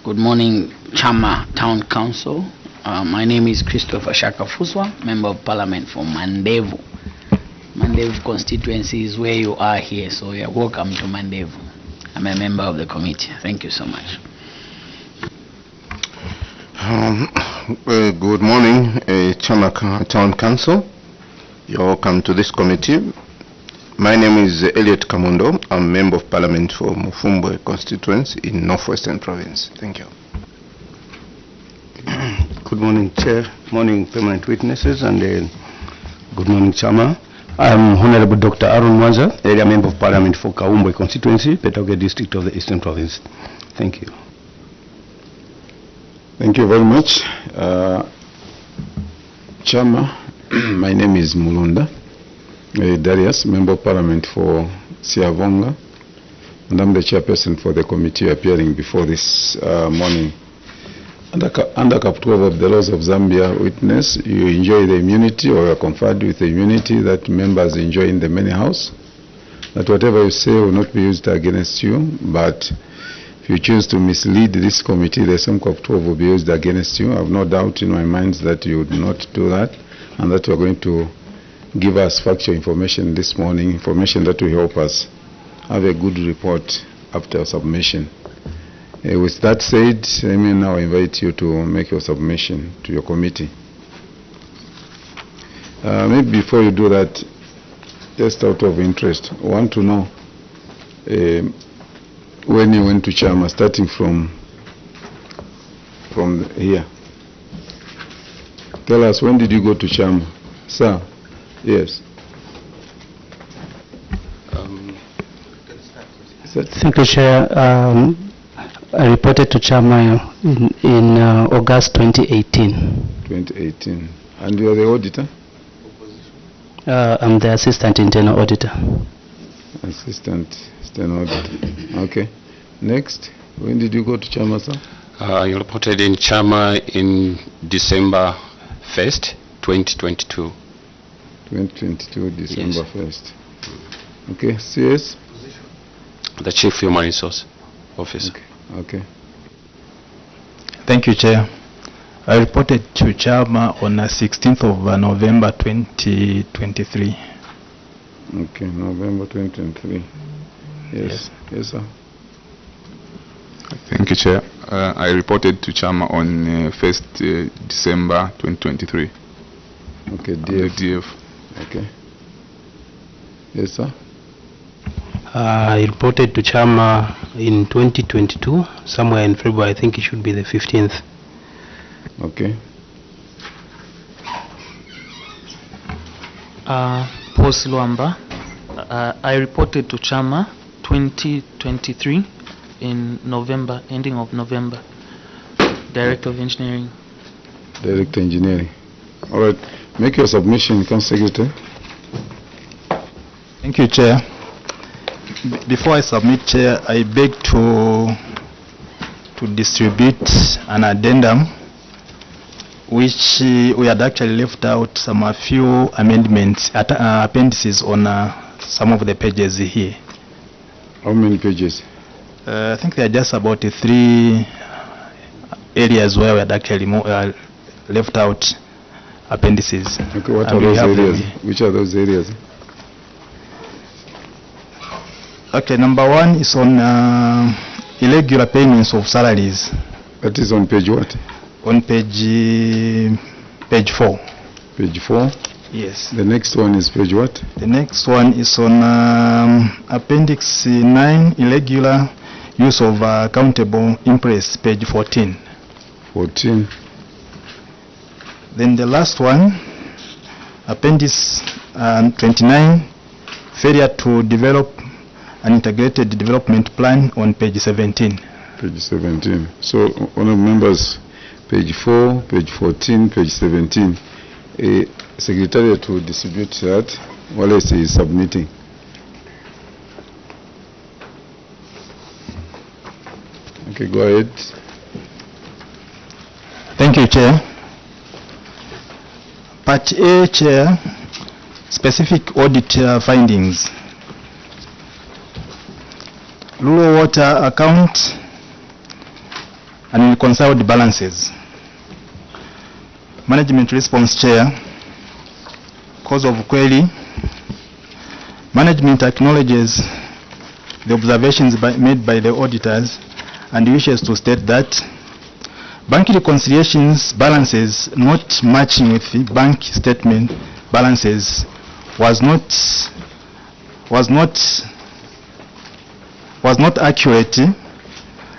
Good morning, Chama Town Council. My name is Christopher Shaka Fuswa, Member of Parliament for Mandevu. Mandevu constituency is where you are here, so you're welcome to Mandevu. I'm a member of the committee. Thank you so much. Good morning, Chama Town Council. You're welcome to this committee. My name is Elliot Kamundo. I'm Member of Parliament for Mufumbwe constituency in Northwestern Province. Thank you. Good morning, Chair. Morning, permanent witnesses, and good morning, Chama. I'm Honorable Dr. Aaron Mwanza, Area Member of Parliament for Kaumbwe constituency, Petoge district of the Eastern Province. Thank you. Thank you very much. Chama, my name is Mulunda Darius, Member of Parliament for Siavonga, and I'm the chairperson for the committee appearing before this morning. Under Cap 12 of the laws of Zambia, witness, you enjoy the immunity, or you are conferred with the immunity that members enjoy in the main house, that whatever you say will not be used against you, but if you choose to mislead this committee, the same Cap 12 will be used against you. I have no doubt in my mind that you would not do that, and that you are going to give us factual information this morning, information that will help us have a good report after submission. With that said, let me now invite you to make your submission to your committee. Maybe before you do that, just out of interest, I want to know when you went to Chama, starting from here. Tell us, when did you go to Chama? Sir? Yes. Thank you, Chair. I reported to Chama in August 2018. 2018. And you are the auditor? I'm the Assistant Internal Auditor. Assistant Internal Auditor. Okay. Next. When did you go to Chama, sir? You reported in Chama in December 1st, 2022. 2022, December 1st. Okay. CS? The Chief Human Resource Officer. Okay. Thank you, Chair. I reported to Chama on the 16th of November 2023. Okay, November 2023. Yes. Yes, sir. Thank you, Chair. I reported to Chama on 1st December 2023. Okay, DF. Okay. Yes, sir. I reported to Chama in 2022, somewhere in February. I think it should be the 15th. Okay. Paul Silwamba. I reported to Chama 2023, in November, ending of November. Director of Engineering. Director Engineering. All right. Make your submission, Council Secretary. Thank you, Chair. Before I submit, Chair, I beg to distribute an addendum which we had actually left out a few amendments, appendices on some of the pages here. How many pages? I think there are just about 3 areas where we had actually left out appendices. Okay, what are those areas? Which are those areas? Okay, number 1 is on irregular payments of salaries. That is on page what? On page 4. Page 4? Yes. The next one is page what? The next one is on appendix 9, irregular use of countable interest, page 14. 14. Then the last one, appendix 29, failure to develop an integrated development plan, on page 17. Page 17. So, honorable members, page 4, page 14, page 17. Secretariat to distribute that while he is submitting. Okay, go ahead. Thank you, Chair. Part A, Chair, specific audit findings. Rural water account and reconciled balances. Management response, Chair. Cause of query. Management acknowledges the observations made by the auditors and wishes to state that bank reconciliations balances not matching with the bank statement balances was not accurate,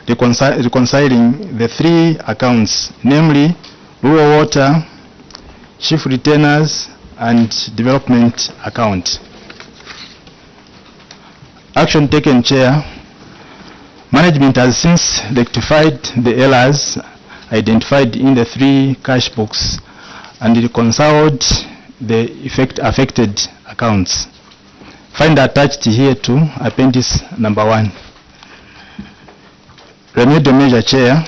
reconciling the 3 accounts, namely rural water, chief retainers, and development account. Action taken, Chair. Management has since rectified the errors identified in the 3 cash books and reconciled the affected accounts. Find attached here to appendix number 1. Remedial measure, Chair.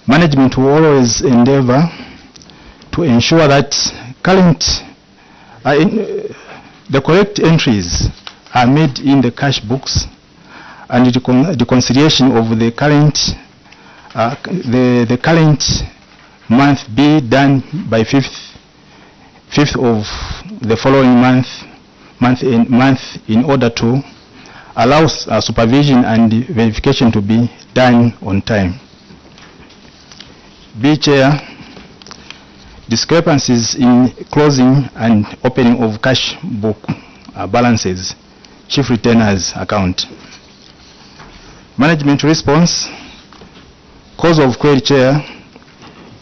Management will always endeavor to ensure that the correct entries are made in the cash books and the reconciliation of the current month be done by 5th of the following month in order to allow supervision and verification to be done on time. B, Chair, discrepancies in closing and opening of cash book balances, chief retainers account. Management response, cause of query, Chair.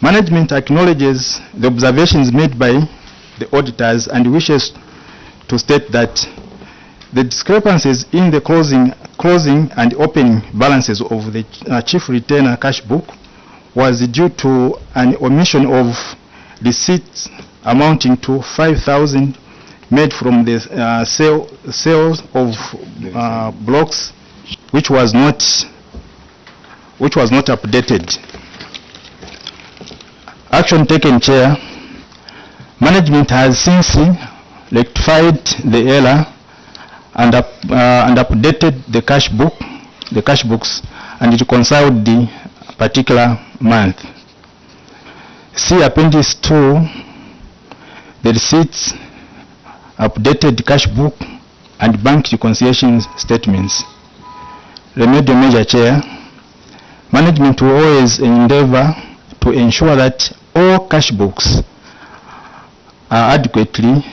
Management acknowledges the observations made by the auditors and wishes to state that the discrepancies in the closing and opening balances of the chief retainer cash book was due to an omission of receipts amounting to 5,000 made from the sales of blocks which was not updated. Action taken, Chair. Management has since rectified the error and updated the cash books and reconciled the particular month. See appendix 2, the receipts, updated cash book, and bank reconciliation statements. Remedial measure, Chair. Management will always endeavor to ensure that all cash books are adequately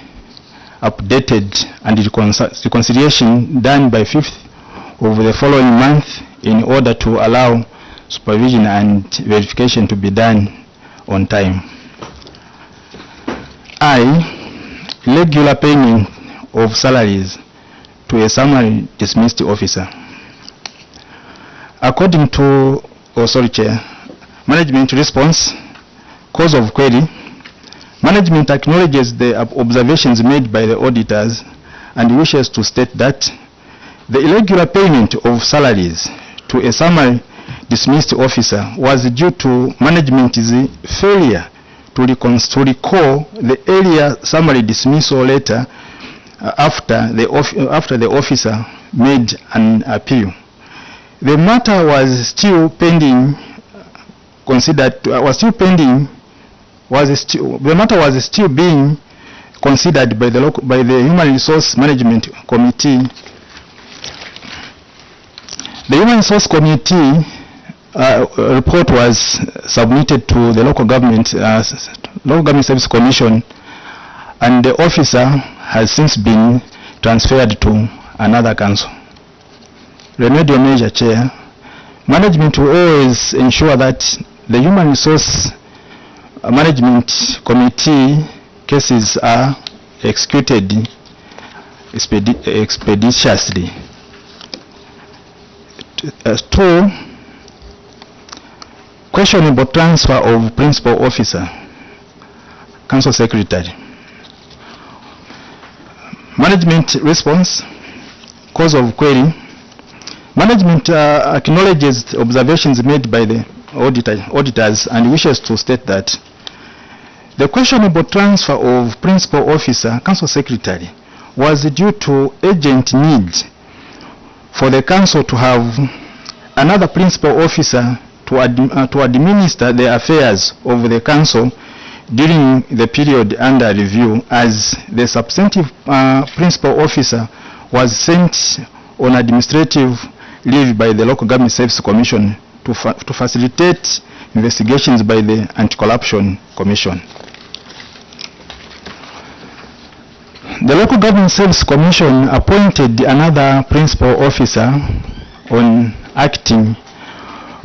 updated and reconciliation done by 5th of the following month in order to allow supervision and verification to be done on time. I, irregular payment of salaries to a summary dismissed officer. According to, Chair, management response, cause of query, management acknowledges the observations made by the auditors and wishes to state that the irregular payment of salaries to a summary dismissed officer was due to management's failure to recall the earlier summary dismissal letter after the officer made an appeal. The matter was still pending. The matter was still being considered by the Human Resource Management Committee. The Human Resource Committee report was submitted to the Local Government Service Commission, and the officer has since been transferred to another council. Remedial measure, Chair. Management will always ensure that the Human Resource Management Committee cases are executed expeditiously. 2. Questionable transfer of principal officer, Council Secretary. Management response, cause of query. Management acknowledges the observations made by the auditors and wishes to state that the questionable transfer of principal officer, Council Secretary, was due to urgent need for the Council to have another principal officer to administer the affairs of the Council during the period under review, as the substantive principal officer was sent on administrative leave by the Local Government Service Commission to facilitate investigations by the Anti-Corruption Commission. The Local Government Service Commission appointed another principal officer on acting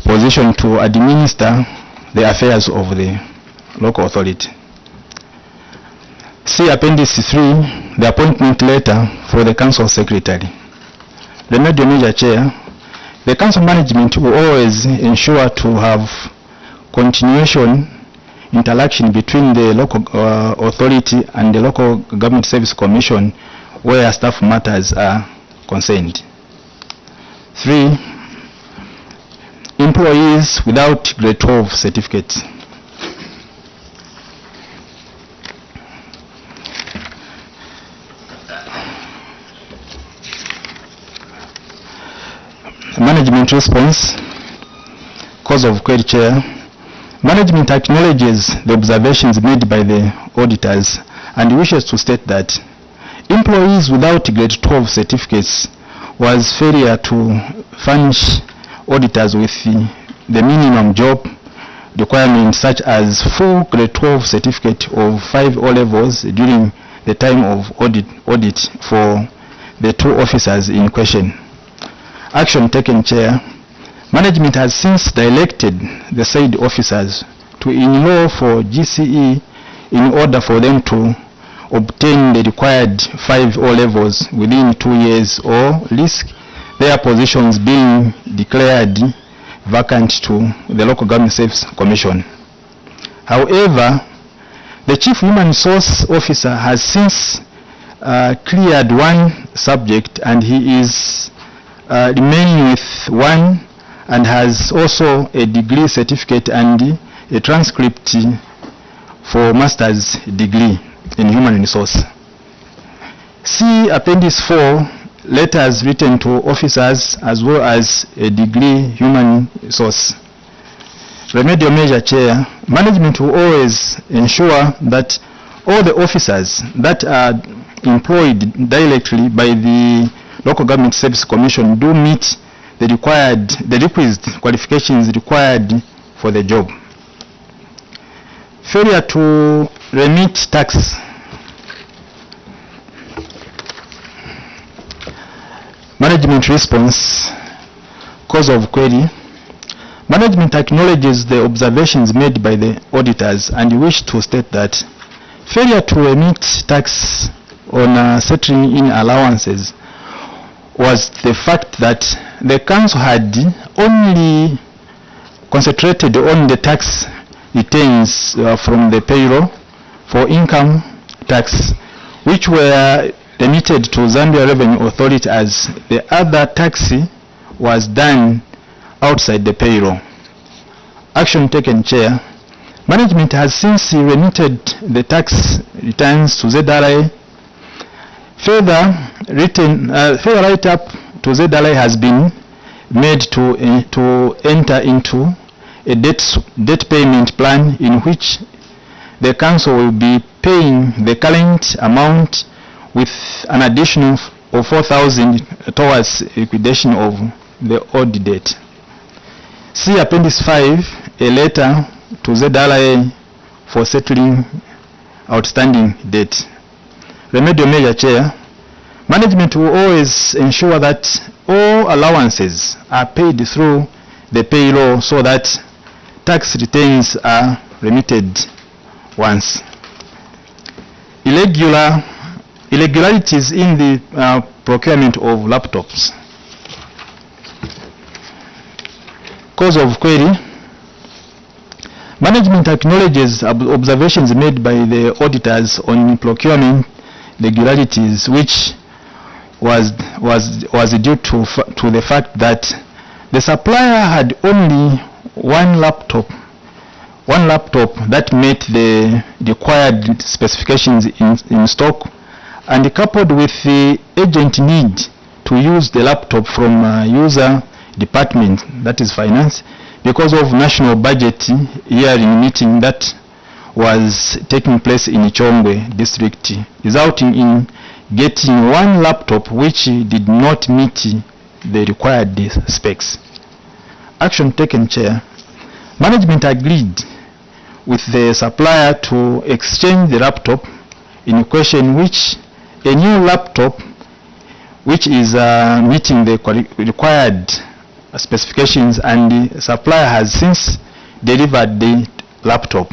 position to administer the affairs of the local authority. See Appendix 3, the appointment letter for the Council Secretary. Remedial measure, Chair. The Council management will always ensure to have continuation interaction between the local authority and the Local Government Service Commission where staff matters are concerned. 3. Employees without grade 12 certificates. Management response, cause of query, Chair. Management acknowledges the observations made by the auditors and wishes to state that employees without grade 12 certificates was failure to furnish auditors with the minimum job requirements, such as full grade 12 certificate of 5 O-levels during the time of audit for the 2 officers in question. Action taken, Chair. Management has since directed the said officers to enroll for GCE in order for them to obtain the required 5 O-levels within 2 years, or risk their positions being declared vacant to the Local Government Service Commission. However, the Chief Human Resource Officer has since cleared one subject, and he is remaining with one, and has also a degree certificate and a transcript for master's degree in human resource. See Appendix 4, letters written to officers as well as a degree human resource. Remedial measure, Chair. Management will always ensure that all the officers that are employed directly by the Local Government Service Commission do meet the requisite qualifications required for the job. Failure to remit tax. Management response, cause of query. Management acknowledges the observations made by the auditors and wish to state that failure to remit tax on settling in allowances was the fact that the council had only concentrated on the tax returns from the payroll for income tax, which were remitted to Zambia Revenue Authority, as the other tax was done outside the payroll. Action taken, Chair. Management has since remitted the tax returns to ZRA. Further write-up to ZRA has been made to enter into a debt payment plan in which the council will be paying the current amount with an additional of 4,000 towards liquidation of the old debt. See Appendix 5, a letter to ZRA for settling outstanding debt. Remedial measure, Chair. Management will always ensure that all allowances are paid through the payroll so that tax returns are remitted once. Irregularities in the procurement of laptops. Cause of query. Management acknowledges observations made by the auditors on procurement irregularities, which was due to the fact that the supplier had only one laptop that met the required specifications in stock, and coupled with the urgent need to use the laptop from user department, that is finance, because of national budget hearing meeting that was taking place in Chongwe district, resulting in getting one laptop which did not meet the required specs. Action taken, Chair. Management agreed with the supplier to exchange the laptop in question, which a new laptop which is meeting the required specifications, and the supplier has since delivered the laptop.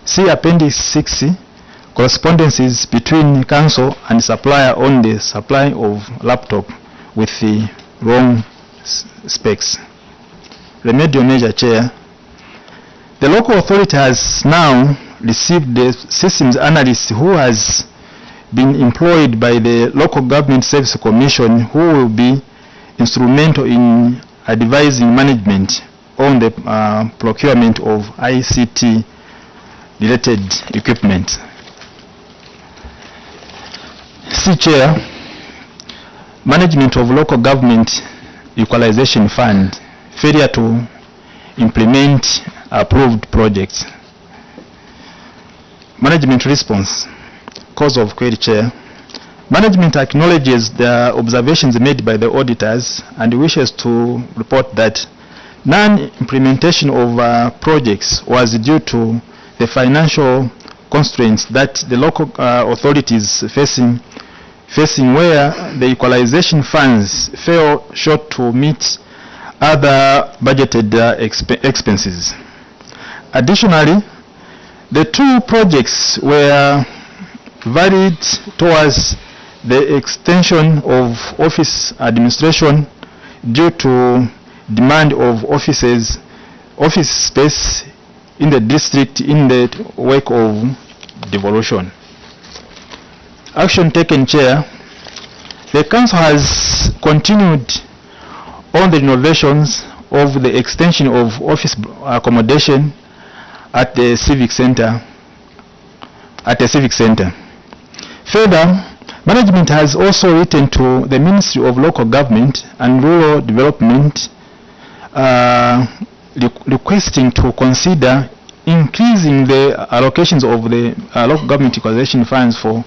See Appendix 6, correspondences between council and supplier on the supply of laptop with the wrong specs. Remedial measure, Chair. The local authority has now received the systems analyst who has been employed by the Local Government Service Commission, who will be instrumental in advising management on the procurement of ICT related equipment. C. Chair, management of local government equalization fund, failure to implement approved projects. Management response. Cause of query, Chair. Management acknowledges the observations made by the auditors and wishes to report that non-implementation of projects was due to the financial constraints that the local authorities facing where the equalization funds fell short to meet other budgeted expenses. Additionally, the two projects were varied towards the extension of office administration due to demand of office space in the district in the wake of devolution. Action taken, Chair. The Council has continued on the renovations of the extension of office accommodation at the Civic Center. Further, management has also written to the Ministry of Local Government and Rural Development requesting to consider increasing the allocations of the local government equalization funds for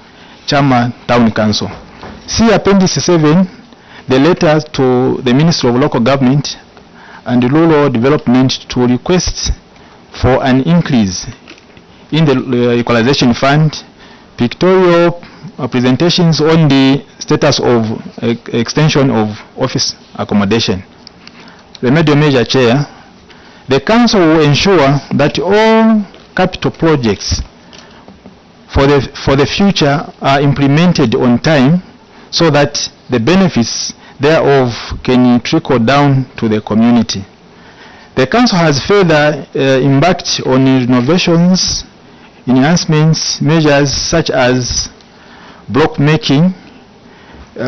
Chama Town Council. See Appendix 7, the letter to the Ministry of Local Government and Rural Development to request for an increase in the equalization fund, pictorial presentations on the status of extension of office accommodation. Remedial measure, Chair. The Council will ensure that all capital projects for the future are implemented on time so that the benefits thereof can trickle down to the community. The council has further embarked on renovations, enhancements, measures such as block making,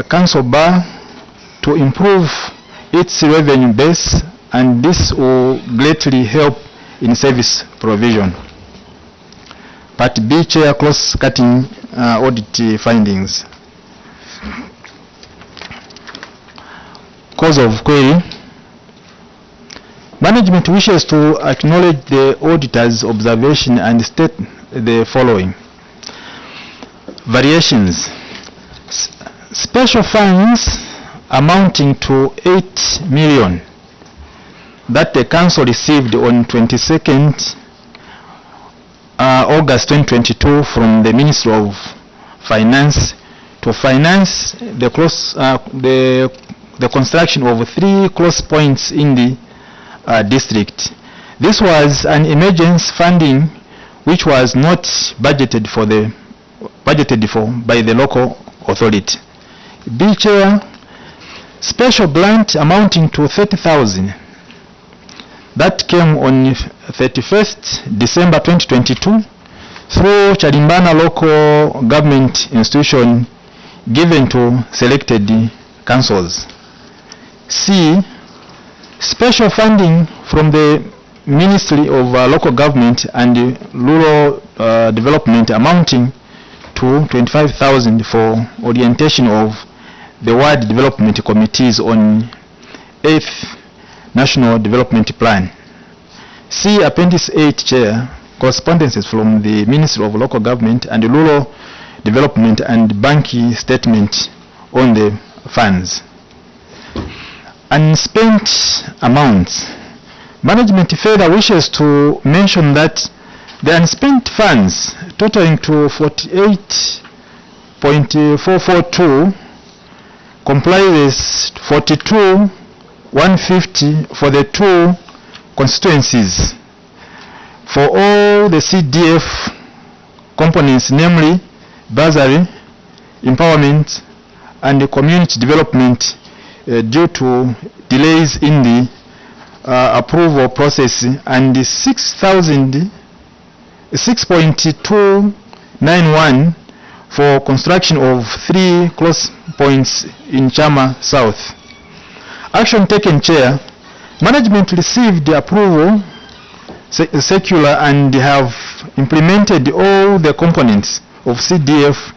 council bar to improve its revenue base, and this will greatly help in service provision. Part B, Chair, cross-cutting audit findings. Cause of query. Management wishes to acknowledge the auditor's observation and state the following. Variations. Special funds amounting to 8 million that the council received on 22nd August 2022 from the Ministry of Finance to finance the construction of 3 close points in the district. This was an emergency funding which was not budgeted for by the local authority. B, Chair, special grant amounting to 30,000 that came on 31st December 2022 through Charimbana local government institution given to selected councils. C, special funding from the Ministry of Local Government and Rural Development amounting to 25,000 for orientation of the Ward Development Committees on 8th National Development Plan. C, Appendix 8, Chair, correspondences from the Ministry of Local Government and Rural Development and banking statement on the funds. Unspent amounts. Management further wishes to mention that the unspent funds totaling to 48.442 comprises 42,150 for the 2 constituencies for all the CDF components, namely bursary, empowerment, and the community development due to delays in the approval process, and 6.291 for construction of 3 close points in Chama South. Action taken, Chair. Management received the approval circular and have implemented all the components of CDF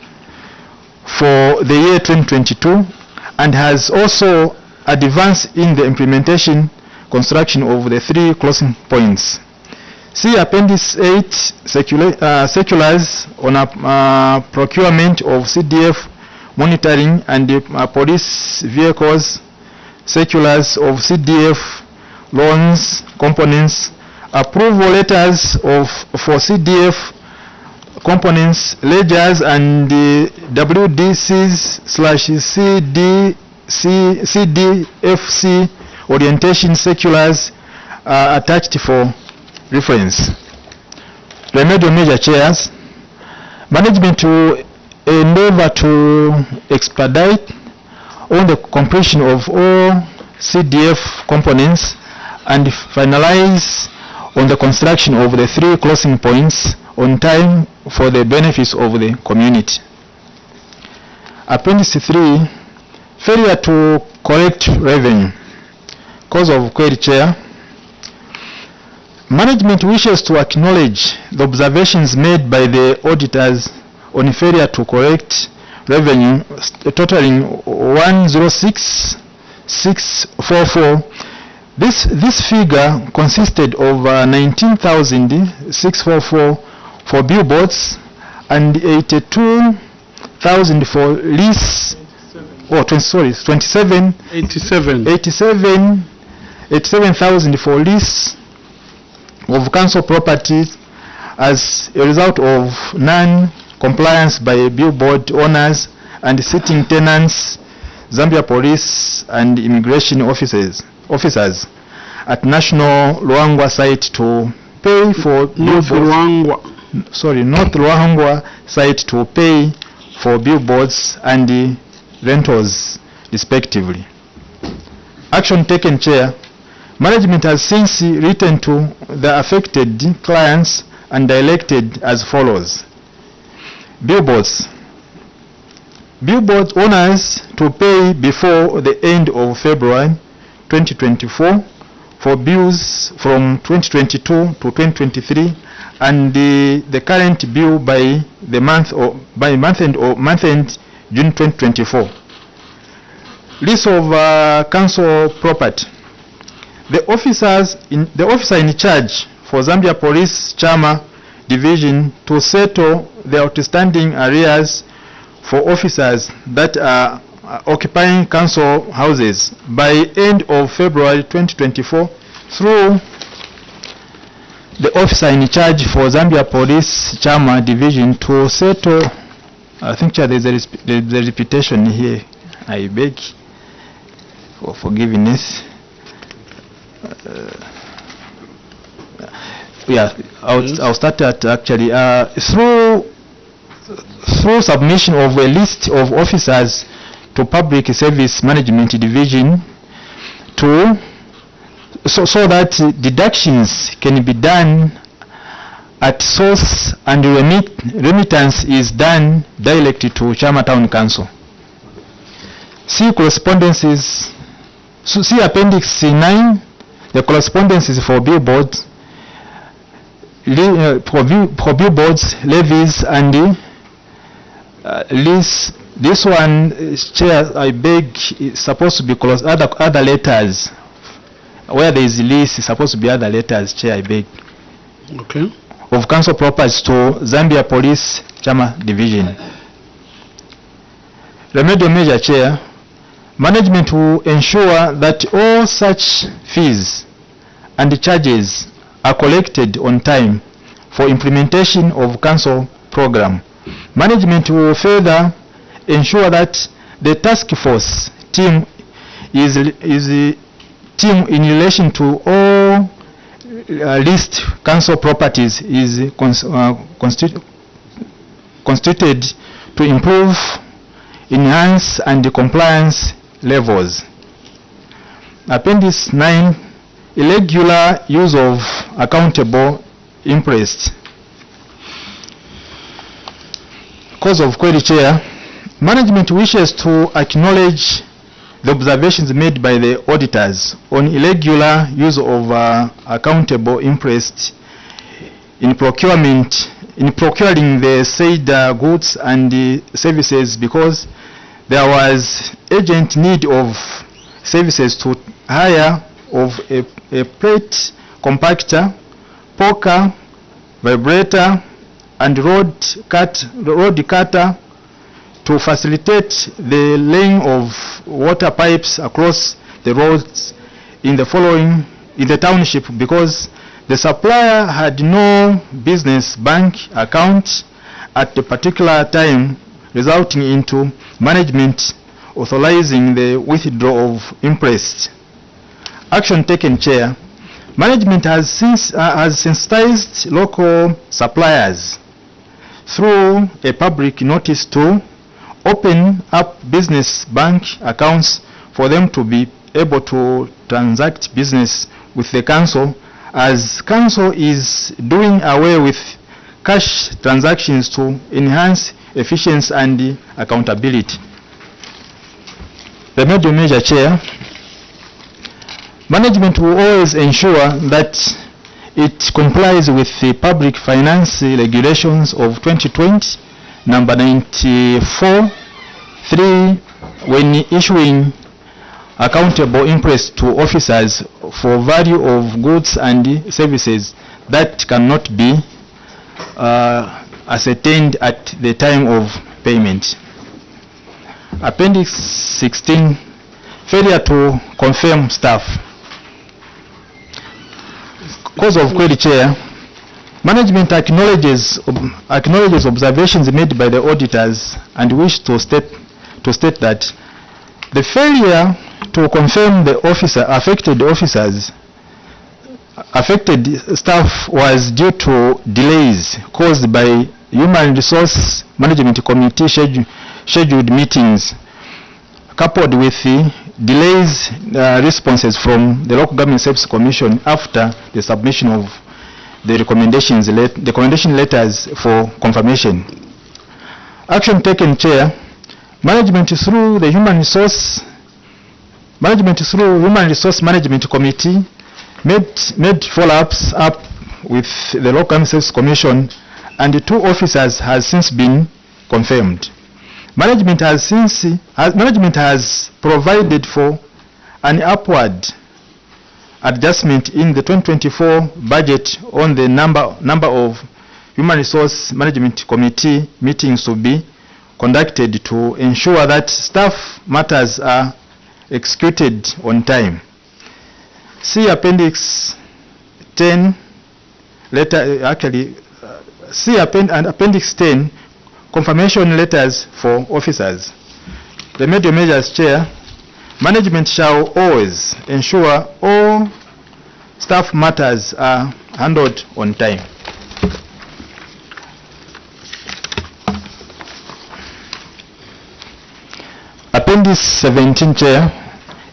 for the year 2022 and has also advanced in the implementation construction of the 3 closing points. See Appendix 8 circulars on procurement of CDF monitoring and police vehicles, circulars of CDF loans components, approval letters for CDF components, ledgers, and WDCs/CDFC orientation circulars attached for reference. Remedial measure, Chairs. Management will endeavor to expedite on the completion of all CDF components and finalize on the construction of the 3 closing points on time for the benefits of the community. Appendix 3, failure to collect revenue. Cause of query, Chair. Management wishes to acknowledge the observations made by the auditors on failure to collect revenue totaling 106,644. This figure consisted of 19,644 for billboards and 82,000 for lease. Oh, 87,000 for lease of council properties as a result of non-compliance by billboard owners and sitting tenants, Zambia police and immigration officers at National Luangwa site to pay for North Luangwa site to pay for billboards and rentals respectively. Action taken, Chair. Management has since written to the affected clients and directed as follows. Billboards. Billboard owners to pay before the end of February 2024 for bills from 2022 to 2023 and the current bill by the month or by month end June 2024. List of council property. The officer in charge for Zambia Police Chama Division to settle the outstanding arrears for officers that are occupying council houses by end of February 2024 through the officer in charge for Zambia Police Chama Division to settle. I think there's a repetition here. I beg for forgiveness. I'll start at actually through submission of a list of officers to Public Service Management Division so that deductions can be done at source and remittance is done directly to Chama Town Council. See correspondences. So see Appendix C9, the correspondences for billboards, for billboards, levies, and lease. This one, Chair, I beg, is supposed to be close. Other letters, where there is lease, is supposed to be other letters. Chair, I beg. Okay. Of council properties to Zambia Police Chama Division. Remedial measure, Chair. Management will ensure that all such fees and charges are collected on time for implementation of council program. Management will further ensure that the task force team is team in relation to all list council properties is constituted to improve, enhance, and compliance levels. Appendix 9, irregular use of accountable interest. Cause of query, Chair. Management wishes to acknowledge the observations made by the auditors on irregular use of accountable interest in procuring the said goods and services, because there was urgent need of services to hire of a plate compactor, poker, vibrator, and road cutter to facilitate the laying of water pipes across the roads in the township, because the supplier had no business bank account at the particular time, resulting into management authorizing the withdrawal of interest. Action taken, Chair. Management has sensitized local suppliers through a public notice to open up business bank accounts for them to be able to transact business with the council, as council is doing away with cash transactions to enhance efficiency and accountability. Remedial measure, Chair. Management will always ensure that it complies with the public finance regulations of 2020, number 94/3, when issuing accountable interest to officers for value of goods and services that cannot be ascertained at the time of payment. Appendix 16, failure to confirm staff. Cause of query, Chair. Management acknowledges observations made by the auditors and wish to state that the failure to confirm the affected staff was due to delays caused by Human Resource Management Committee scheduled meetings, coupled with the delays responses from the Local Government Service Commission after the submission of the recommendation letters for confirmation. Action taken, Chair. Management through the Human Resource Management Committee made follow-ups up with the Local Government Service Commission, and the 2 officers has since been confirmed. Management has provided for an upward adjustment in the 2024 budget on the number of Human Resource Management Committee meetings to be conducted to ensure that staff matters are executed on time. See Appendix 10, see Appendix 10, confirmation letters for officers. Remedial measures, Chair. Management shall always ensure all staff matters are handled on time. Appendix 17, Chair.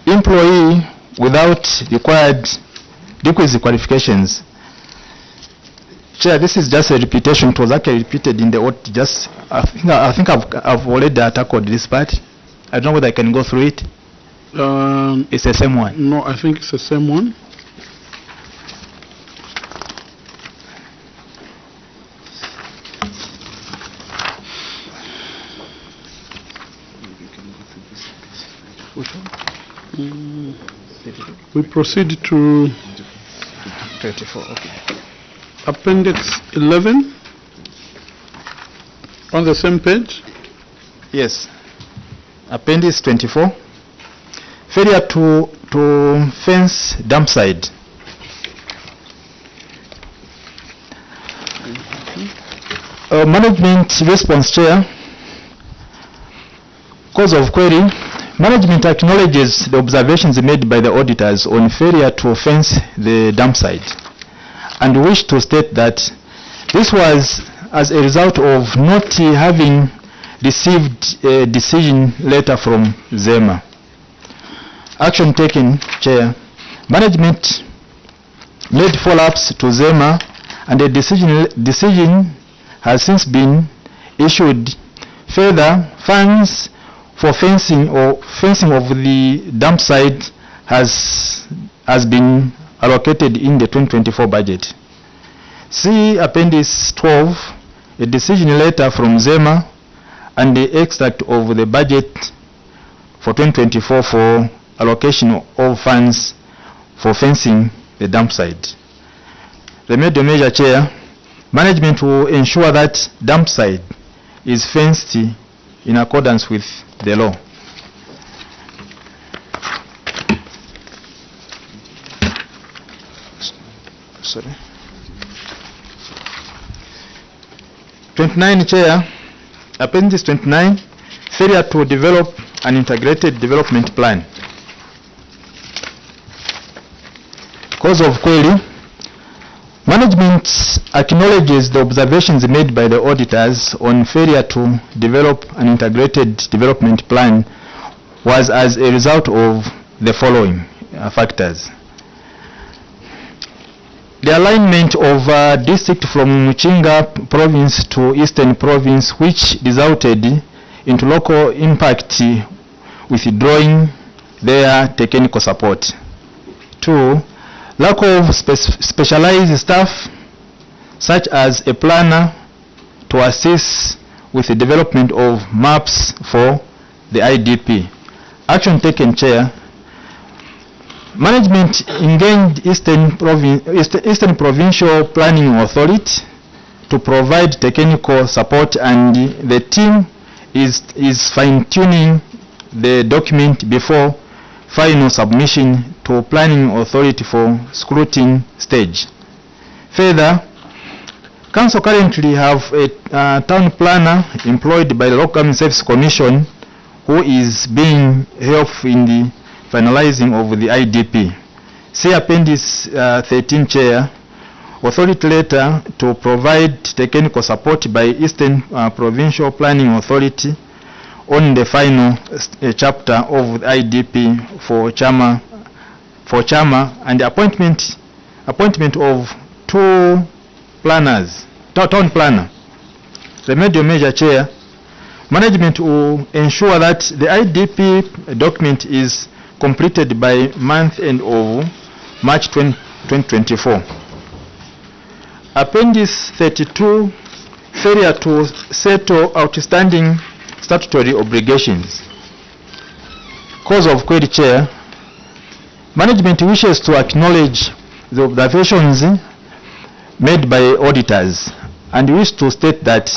Employee without required requisite qualifications. Chair, this is just a repetition. It was actually repeated in the I think I've already tackled this part. I don't know whether I can go through it. It's the same one. No, I think it's the same one. We proceed to 24. Okay. Appendix 11 on the same page. Yes. Appendix 24. Failure to fence dump site. Management response, Chair. Cause of query. Management acknowledges the observations made by the auditors on failure to fence the dump site, and wish to state that this was as a result of not having received a decision letter from ZEMA. Action taken, Chair. Management made follow-ups to ZEMA, and a decision has since been issued. Further, funds for fencing of the dump site has been allocated in the 2024 budget. See Appendix 12, a decision letter from ZEMA and the extract of the budget for 2024 for allocation of funds for fencing the dump site. Remedial measure, Chair. Management will ensure that dump site is fenced in accordance with the law. Sorry. 29, Chair. Appendix 29, failure to develop an integrated development plan. Cause of query. Management acknowledges the observations made by the auditors on failure to develop an integrated development plan was as a result of the following factors. The alignment of district from Muchinga province to Eastern province, which resulted into local impact withdrawing their technical support. 2. Lack of specialized staff, such as a planner to assist with the development of maps for the IDP. Action taken, Chair. Management engaged Eastern Provincial Planning Authority to provide technical support, and the team is fine-tuning the document before final submission to Planning Authority for scrutiny stage. Further, Council currently have a town planner employed by the Local Government Service Commission who is being helped in the finalizing of the IDP. See Appendix 13, Chair. Authority letter to provide technical support by Eastern Provincial Planning Authority on the final chapter of the IDP for Chama, and the appointment of 2 planners, town planner. Remedial measure, Chair. Management will ensure that the IDP document is completed by month end of March 2024. Appendix 32, failure to settle outstanding statutory obligations. Cause of query, Chair. Management wishes to acknowledge the observations made by auditors and wish to state that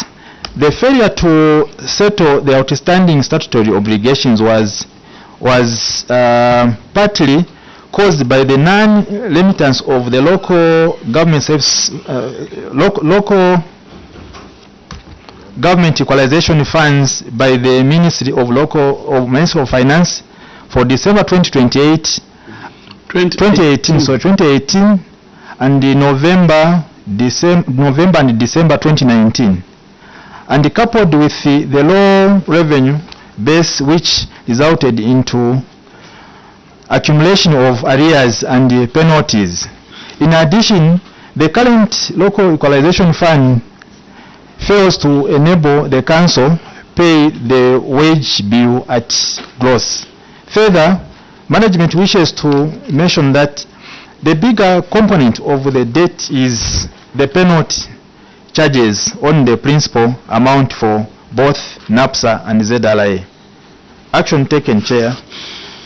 the failure to settle the outstanding statutory obligations was partly caused by the non-remittance of the local government service, local government equalization funds by the Ministry of Finance for December 2018 and November and December 2019, and coupled with the low revenue base, which resulted into accumulation of arrears and penalties. In addition, the current local equalization fund fails to enable the council pay the wage bill at gross. Further, management wishes to mention that the bigger component of the debt is the penalty charges on the principal amount for both NAPSA and ZLA. Action taken, Chair.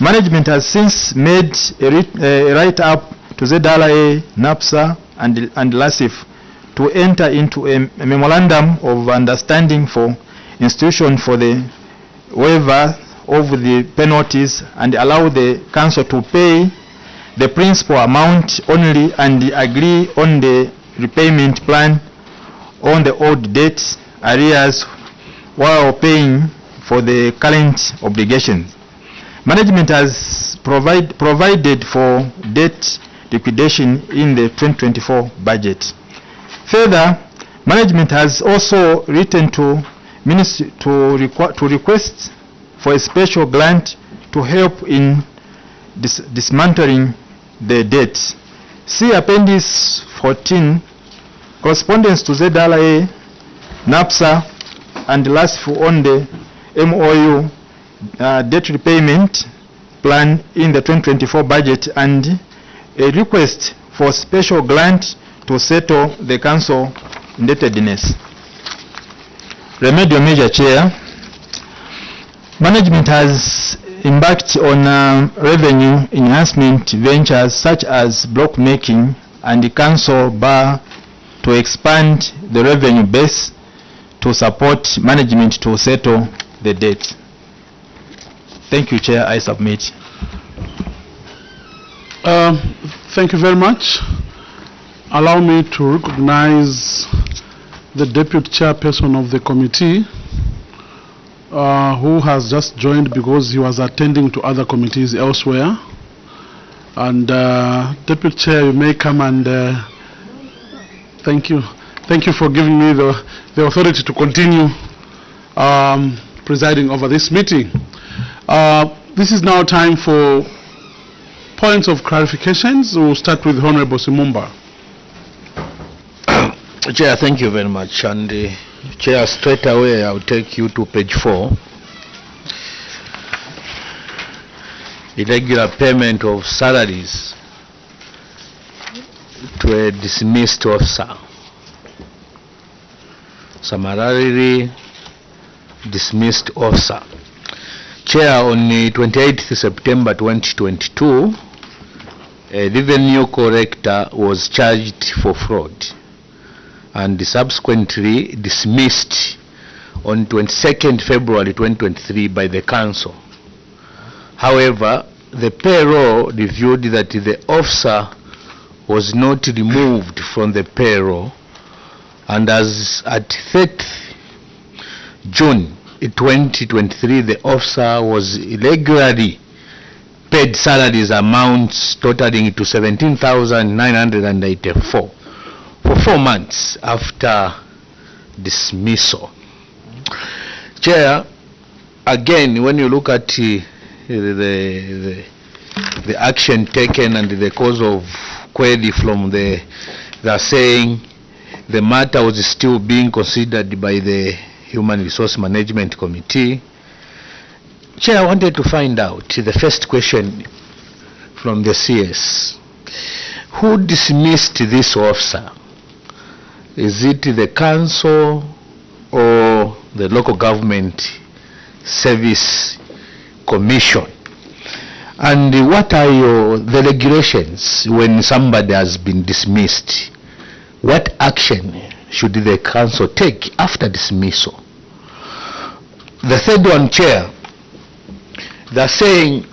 Management has since made a write-up to ZLA, NAPSA and LASIF to enter into a memorandum of understanding for institution for the waiver of the penalties and allow the council to pay the principal amount only and agree on the repayment plan on the old debt arrears while paying for the current obligations. Management has provided for debt liquidation in the 2024 budget. Further, management has also written to Ministry to request for a special grant to help in dismantling the debt. See Appendix 14, correspondence to ZLA, NAPSA, and LASF on the MOU debt repayment plan in the 2024 budget, and a request for special grant to settle the council indebtedness. Remedial measure, Chair. Management has embarked on revenue enhancement ventures such as block making and the council bar to expand the revenue base to support management to settle the debt. Thank you, Chair. I submit. Thank you very much. Allow me to recognize the Deputy Chairperson of the committee who has just joined because he was attending to other committees elsewhere. And Deputy Chair, you may come and thank you. Thank you for giving me the authority to continue presiding over this meeting. This is now time for points of clarifications. We'll start with Honorable Simumba. Chair, thank you very much. And Chair, straight away I'll take you to page 4. Irregular payment of salaries to a dismissed officer. Summarily dismissed officer. Chair, on the 28th September 2022, a revenue collector was charged for fraud and subsequently dismissed on 22nd February 2023 by the council. However, the payroll reviewed that the officer was not removed from the payroll, and as at 30th June 2023, the officer was irregularly paid salaries amounts totaling to 17,984 for 4 months after dismissal. Chair, again, when you look at the action taken and the cause of query from they are saying the matter was still being considered by the Human Resource Management Committee. Chair, I wanted to find out the first question from the CS. Who dismissed this officer? Is it the council or the local government service commission? And what are the regulations when somebody has been dismissed? What action should the council take after dismissal? The third one, Chair, they're saying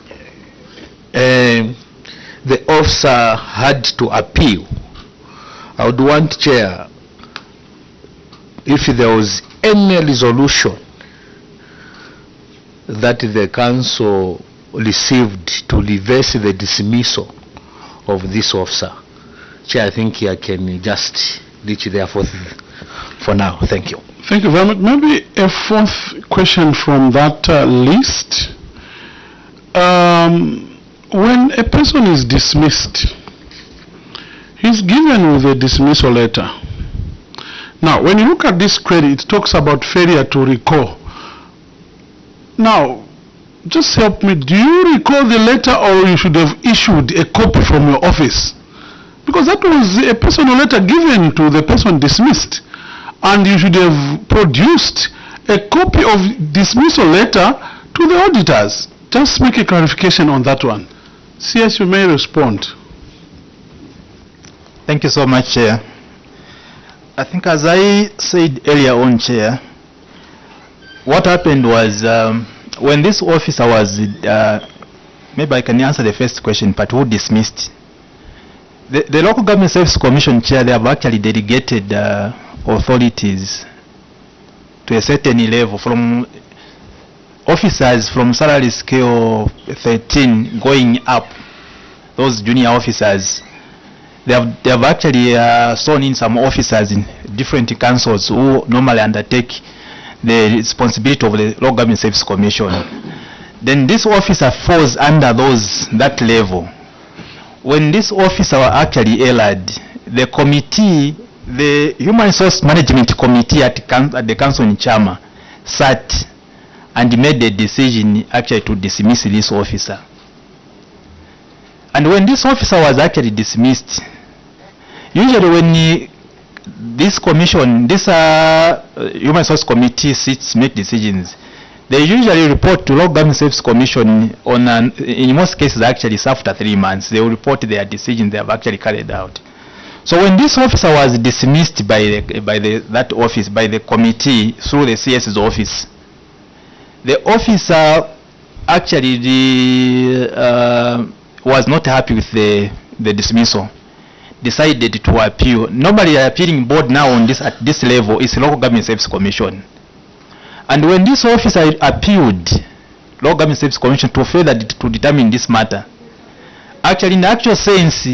the officer had to appeal. I would want, Chair, if there was any resolution that the council received to reverse the dismissal of this officer. Chair, I think I can just reach there for now. Thank you. Thank you very much. Maybe a fourth question from that list. When a person is dismissed, he's given with a dismissal letter. Now, when you look at this query, it talks about failure to recall. Now, just help me. Do you recall the letter, or you should have issued a copy from your office? Because that was a personal letter given to the person dismissed, and you should have produced a copy of dismissal letter to the auditors. Just make a clarification on that one. CS, you may respond. Thank you so much, Chair. I think as I said earlier on, Chair, what happened was when this officer was, maybe I can answer the first question, but who dismissed? The Local Government Service Commission, Chair, they have actually delegated authorities to a certain level from officers from salary scale 13 going up, those junior officers. They have actually sworn in some officers in different councils who normally undertake the responsibility of the Local Government Service Commission. Then this officer falls under that level. When this officer actually allied, the committee, the Human Resource Management Committee at the council in Chama sat and made the decision actually to dismiss this officer. And when this officer was actually dismissed, usually when this commission, this Human Resource Committee sits, make decisions, they usually report to Local Government Service Commission on, in most cases actually it's after 3 months, they will report their decisions they have actually carried out. So when this officer was dismissed by the committee through the CS's office, the officer actually was not happy with the dismissal, decided to appeal. Normally the appealing board now at this level is Local Government Service Commission. And when this officer appealed Local Government Service Commission to further to determine this matter, actually in the actual sense,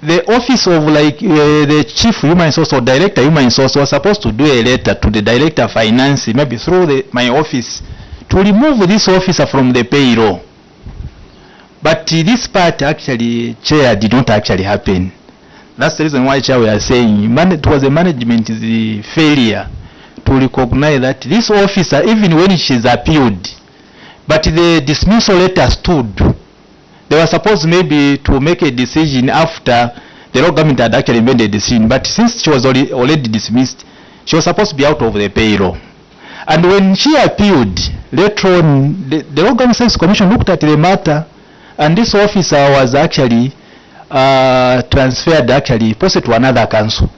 the office of the chief human resource or director human resource was supposed to do a letter to the director of finance, maybe through my office, to remove this officer from the payroll. But this part actually, Chair, did not actually happen. That's the reason why, Chair, we are saying it was a management failure to recognize that this officer, even when she's appealed, but the dismissal letter stood. They were supposed maybe to make a decision after the local government had actually made a decision, but since she was already dismissed, she was supposed to be out of the payroll. And when she appealed, later on, the Local Government Service Commission looked at the matter, and this officer was actually transferred, posted to another council.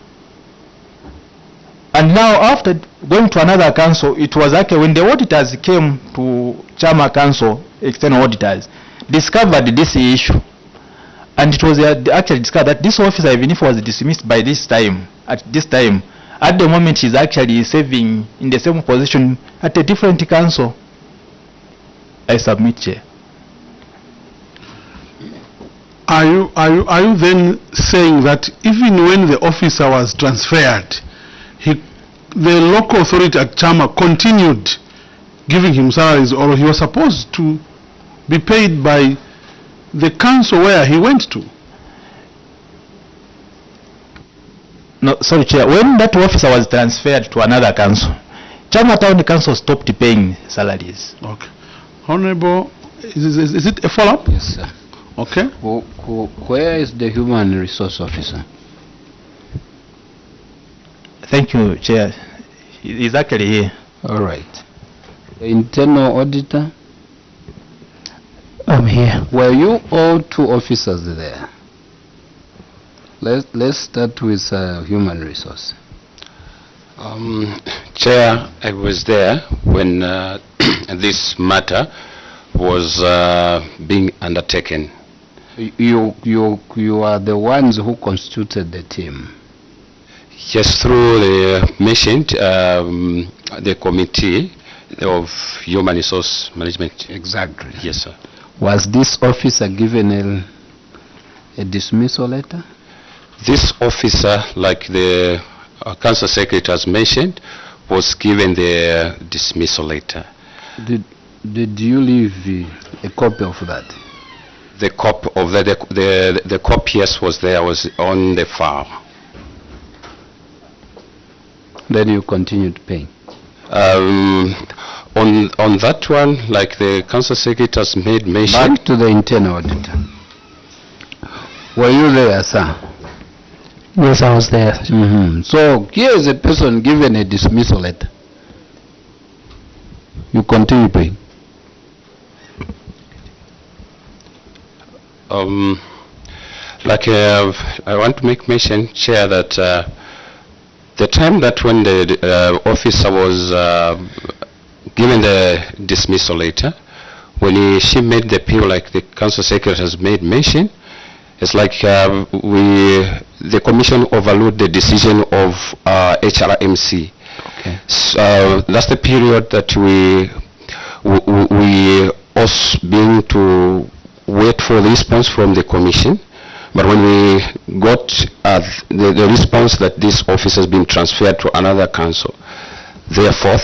And now after going to another council, it was actually when the auditors came to Chama Council, external auditors, discovered this issue. And it was actually discovered that this officer, even if he was dismissed by this time, at the moment he's actually serving in the same position at a different council. I submit, Chair. Are you then saying that even when the officer was transferred, the local authority at Chama continued giving him salaries, or he was supposed to be paid by the council where he went to. No, sorry, Chair. When that officer was transferred to another council, Chama Town Council stopped paying salaries. Okay. Honorable, is it a follow-up? Yes, sir. Okay. Where is the human resource officer? Thank you, Chair. He's actually here. All right. The internal auditor? I'm here. Were you all two officers there? Let's start with human resource. Chair, I was there when this matter was being undertaken. You are the ones who constituted the team. Yes, through the mentioned the committee of human resource management. Exactly. Yes, sir. Was this officer given a dismissal letter? This officer, like the council secretary has mentioned, was given the dismissal letter. Did you leave a copy of that? The copy of the copy, yes, was there, was on the file. Then you continued paying. On that one, like the council secretary has made mention. Back to the internal auditor. Were you there, sir? Yes, I was there. So here is a person given a dismissal letter. You continue paying. Like I want to make mention, Chair, that the time that when the officer was given the dismissal letter, when she made the appeal, like the council secretary has made mention, it's like the commission overruled the decision of HRMC. Okay. So that's the period that we us being to wait for the response from the commission. But when we got the response that this office has been transferred to another council, therefore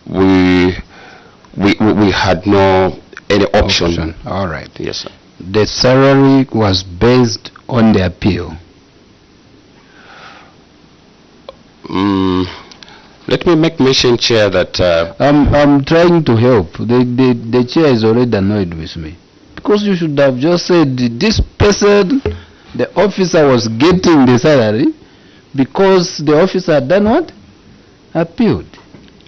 we had no any option. All right. Yes, sir. The salary was based on the appeal. Let me make mention, Chair, that I'm trying to help. The chair is already annoyed with me, because you should have just said this person, the officer, was getting the salary because the officer had done what? Appealed.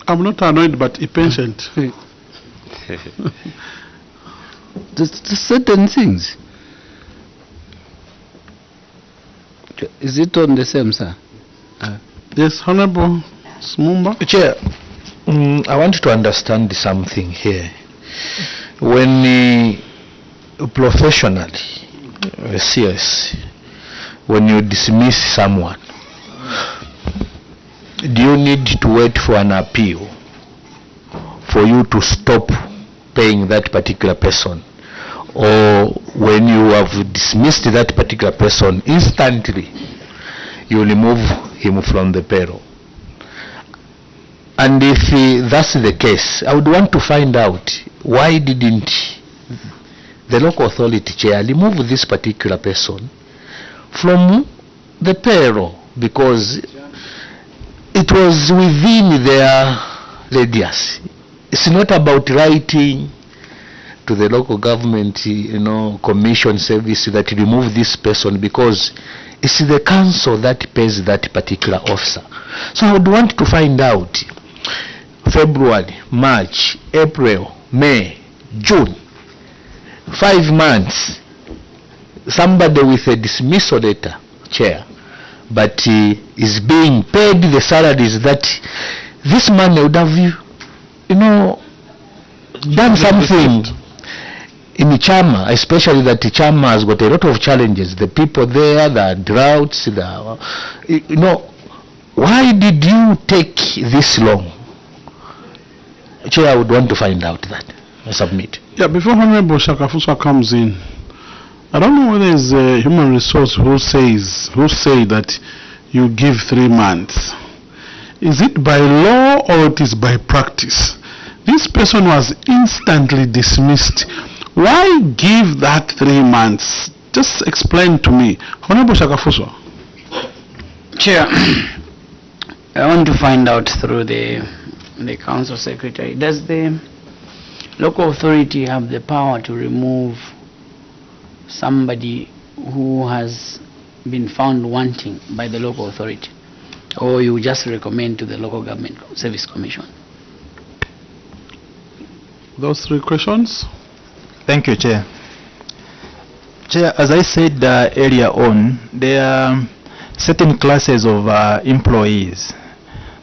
I'm not annoyed, but impatient. There's certain things. Is it on the same, sir? Yes, Honorable Smumba. Chair, I want to understand something here. When professionally, seriously, when you dismiss someone, do you need to wait for an appeal for you to stop paying that particular person? Or when you have dismissed that particular person, instantly you remove him from the payroll? And if that's the case, I would want to find out, why didn't the local authority chair remove this particular person from the payroll? Because it was within their radius. It's not about writing to the local government, commission service that remove this person, because it's the council that pays that particular officer. So I would want to find out, February, March, April, May, June, 5 months, somebody with a dismissal letter, chair, but is being paid the salaries that this man would have, done something in Chama, especially that Chama has got a lot of challenges. The people there, the droughts, why did you take this long? Chair, I would want to find out that. I submit. Yeah, before Honorable Shakafuswa comes in, I don't know whether it's a human resource who say that you give 3 months. Is it by law or it is by practice? This person was instantly dismissed. Why give that 3 months? Just explain to me. Honorable Shakafuswa. Chair, I want to find out through the council secretary, does the local authority have the power to remove somebody who has been found wanting by the local authority, or you just recommend to the local government service commission? Those 3 questions. Thank you, Chair. Chair, as I said earlier on, there are certain classes of employees.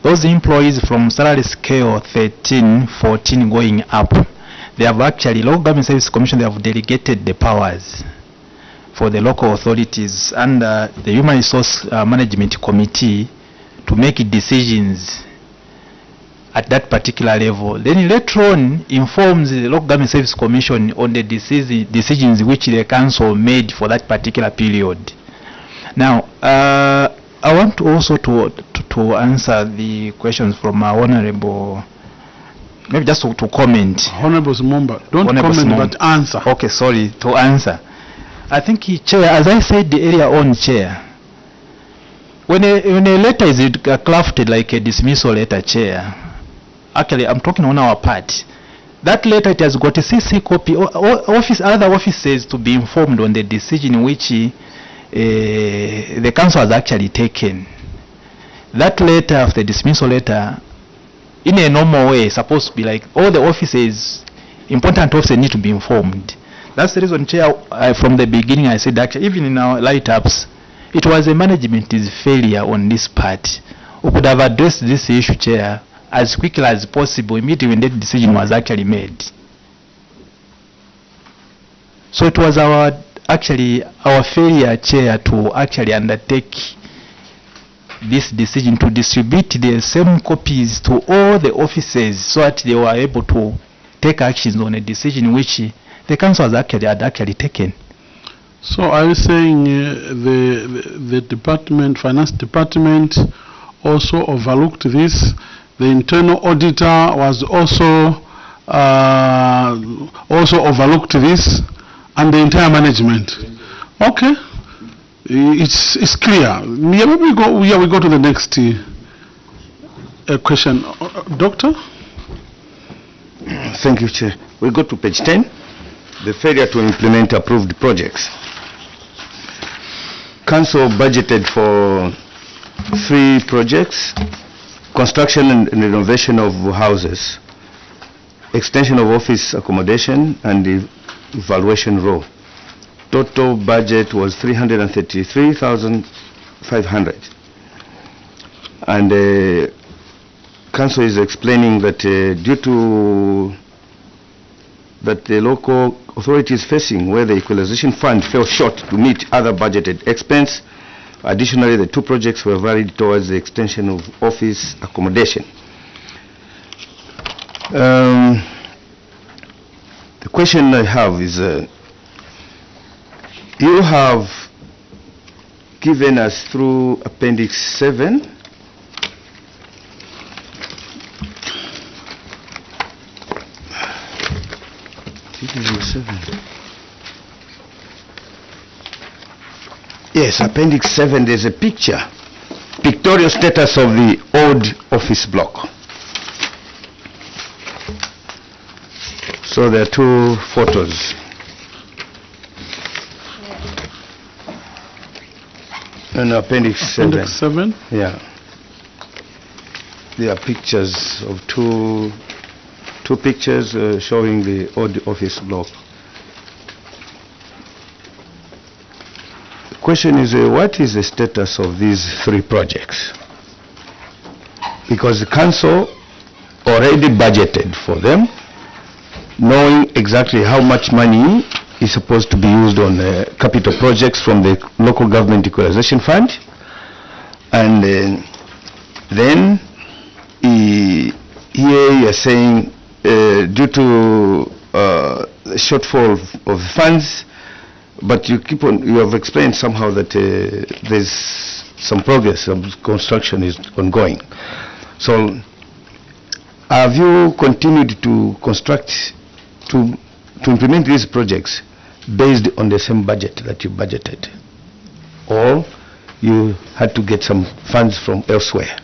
Those employees from salary scale 13, 14 going up, they have actually, Local Government Service Commission, they have delegated the powers for the local authorities and the Human Resource Management Committee to make decisions at that particular level. Then later on informs the Local Government Service Commission on the decisions which the council made for that particular period. Now, I want also to answer the questions from our Honorable, maybe just to comment. Honorable Zumomba, don't Honorable comment Zumomba. but answer. Okay, sorry, to answer. I think, Chair, as I said earlier on, Chair, when a letter is crafted like a dismissal letter, Chair, actually I'm talking on our part, that letter, it has got a CC copy, other offices to be informed on the decision which the council has actually taken. That letter of the dismissal letter, in a normal way, is supposed to be like all the offices, important offices need to be informed. That's the reason, Chair, from the beginning I said actually, even in our light-ups, it was a management's failure on this part. We could have addressed this issue, Chair, as quickly as possible, immediately when that decision was actually made. So it was our failure, Chair, to actually undertake this decision to distribute the same copies to all the offices so that they were able to take actions on a decision which the council had actually taken. So are you saying the department, finance department, also overlooked this? The internal auditor was also overlooked this, and the entire management. Okay, it's clear. Yeah, we go to the next question. Doctor. Thank you, Chair. We go to page 10. The failure to implement approved projects. Council budgeted for 3 projects: construction and renovation of houses, extension of office accommodation, and the evaluation row. Total budget was 333,500. And the council is explaining that due to that the local authority is facing, where the equalization fund fell short to meet other budgeted expense. Additionally, the 2 projects were varied towards the extension of office accommodation. The question I have is, you have given us through Appendix 7 Yes, Appendix 7, there's a picture. Pictorial status of the old office block. So there are 2 photos. And Appendix 7. Appendix 7? Yeah. There are pictures of two pictures showing the old office block. The question is, what is the status of these 3 projects? Because the council already budgeted for them, knowing exactly how much money is supposed to be used on capital projects from the local government equalization fund. And then here you are saying due to the shortfall of funds, but you have explained somehow that there's some progress, some construction is ongoing. So have you continued to construct, to implement these projects based on the same budget that you budgeted? Or you had to get some funds from elsewhere?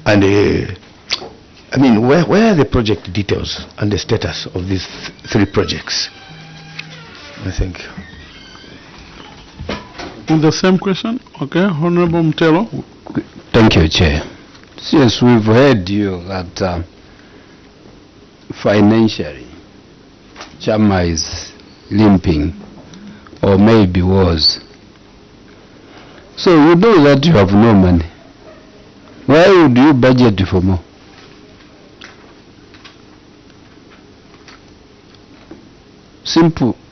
And I mean, where are the project details and the status of these three projects? I think. On the same question, okay, Honorable Mtelo. Thank you, Chair. Yes, we've heard you that financially, Chama is limping, or maybe was. So you know that you have no money. Why would you budget for more?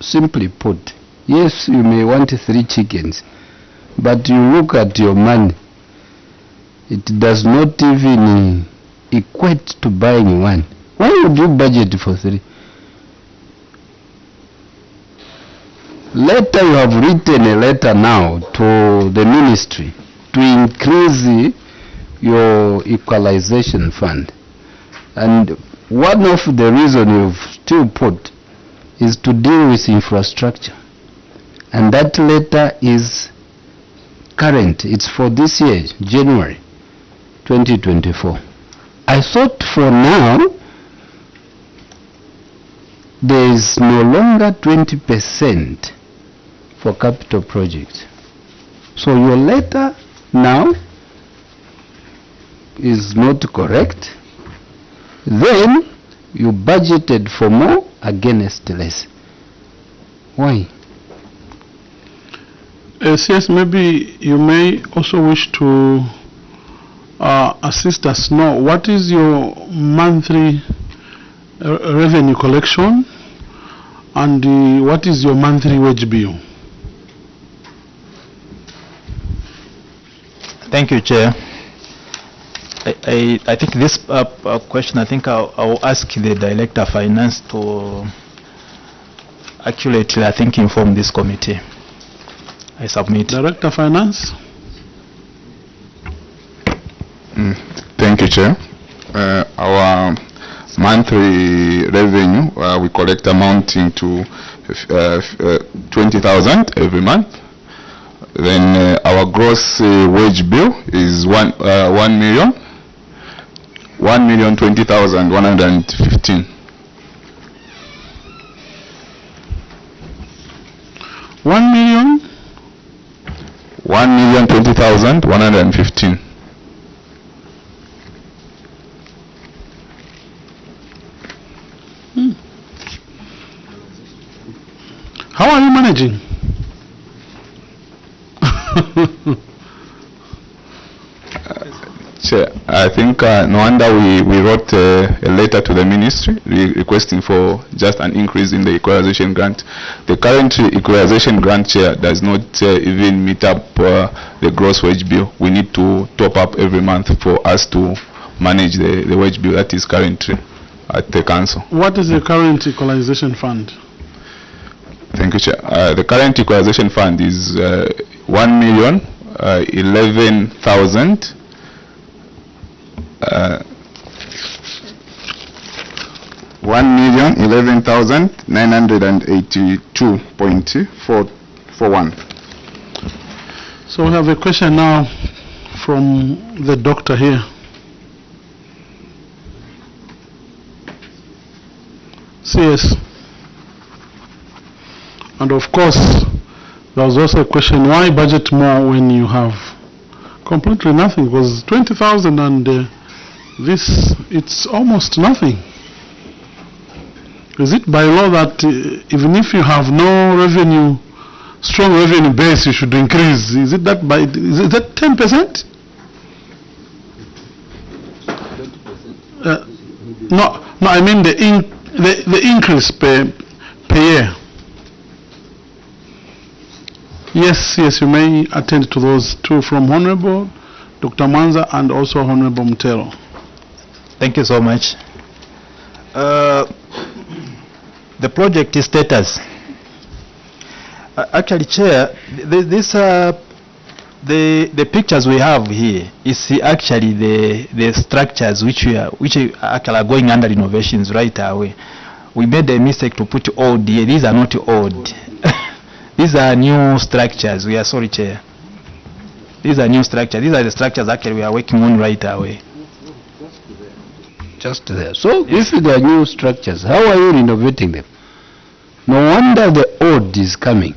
Simply put, yes, you may want 3 chickens, but you look at your money, it does not even equate to buying one. Why would you budget for 3? Later you have written a letter now to the ministry to increase your equalization fund. And one of the reasons you've still put is to deal with infrastructure. And that letter is current. It's for this year, January 2024. I thought for now, there is no longer 20% for capital projects. So your letter now is not correct. Then you budgeted for more against less. Why? Yes, maybe you may also wish to assist us know what is your monthly revenue collection and what is your monthly wage bill? Thank you, Chair. I think this question, I think I'll ask the Director of Finance to accurately, I think, inform this committee. I submit. Director of Finance. Thank you, Chair. Our monthly revenue, we collect amounting to 20,000 every month. Then our gross wage bill is 1 million. 1,020,115. 1 million. 1,020,115. How are you managing? Chair, I think no wonder we wrote a letter to the ministry requesting for just an increase in the equalization grant. The current equalization grant, Chair, does not even meet up the gross wage bill. We need to top up every month for us to manage the wage bill that is currently at the council. What is the current equalization fund? Thank you, Chair. The current equalization fund is 1,011,000. 1,011,982.41. So we have a question now from the doctor here. CS. And of course, there was also a question, why budget more when you have completely nothing? Because 20,000 and this, it's almost nothing. Is it by law that even if you have no revenue, strong revenue base, you should increase? Is it that by, is it that 10%? No, I mean the increase per year. Yes, you may attend to those two from Honorable Dr. Manza and also Honorable Mtelo. Thank you so much. The project status. Actually, Chair, this the pictures we have here is actually the structures which actually are going under renovations right away. We made a mistake to put old here. These are not old. These are new structures. We are sorry, Chair. These are new structures. These are the structures actually we are working on right away. Just there. So if they are new structures, how are you renovating them? No wonder the old is coming.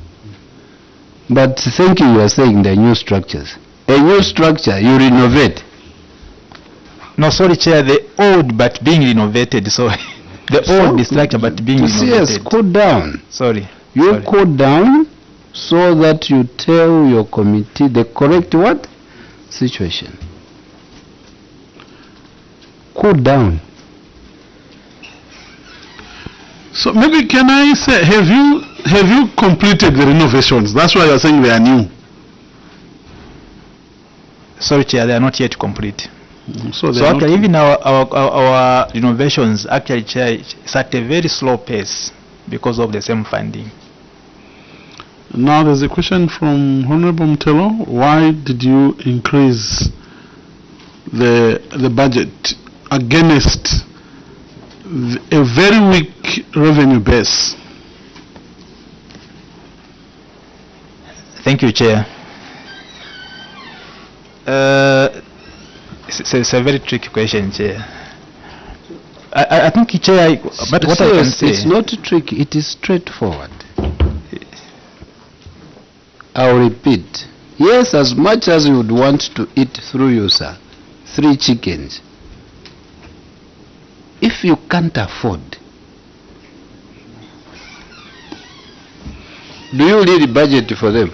But thank you are saying the new structures. A new structure, you renovate. No, sorry, Chair, the old but being renovated. So the old structure but being renovated. Yes, cool down. Sorry. You cool down so that you tell your committee the correct what? Situation. Cool down. So maybe can I say, have you completed the renovations? That's why you're saying they are new. Sorry, Chair, they are not yet complete. So actually even our renovations actually, Chair, is at a very slow pace because of the same funding. Now there's a question from Honorable Mtelo. Why did you increase the budget against a very weak revenue base? Thank you, Chair. It's a very tricky question, Chair. I think, Chair, but what I can say... It's not tricky, it is straightforward. I'll repeat. Yes, as much as you would want to eat through you, sir, 3 chickens. If you can't afford, do you need a budget for them?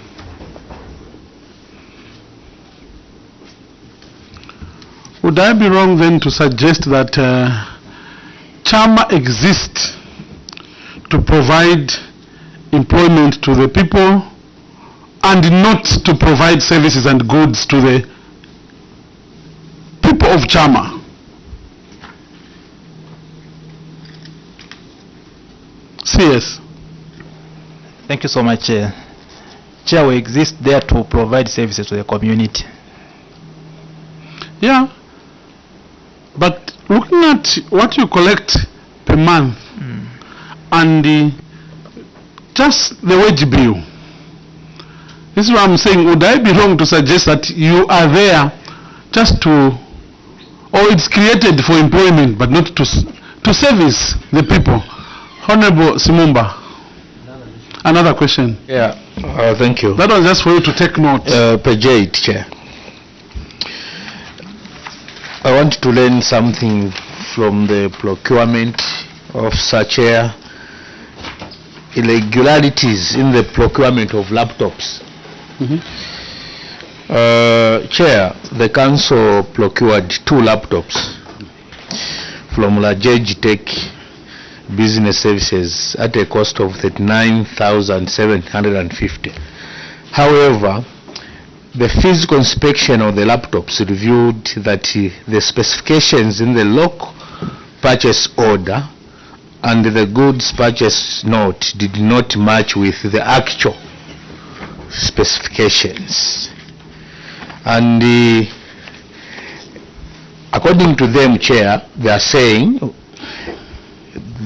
Would I be wrong then to suggest that Chama exists to provide employment to the people and not to provide services and goods to the people of Chama? Yes. Thank you so much, Chair. Chair, we exist there to provide services to the community. Yeah. But looking at what you collect per month and just the wage bill, this is what I'm saying. Would I be wrong to suggest that you are there just to, or it's created for employment but not to service the people? Honorable Simumba, another question. Yeah, thank you. That was just for you to take note. Page 8, Chair. I want to learn something from the procurement of such irregularities in the procurement of laptops. Chair, the council procured 2 laptops from Lajeji Tech Business Services at a cost of 39,750. However, the physical inspection of the laptops revealed that the specifications in the local purchase order and the goods purchase note did not match with the actual specifications. And according to them, Chair, they are saying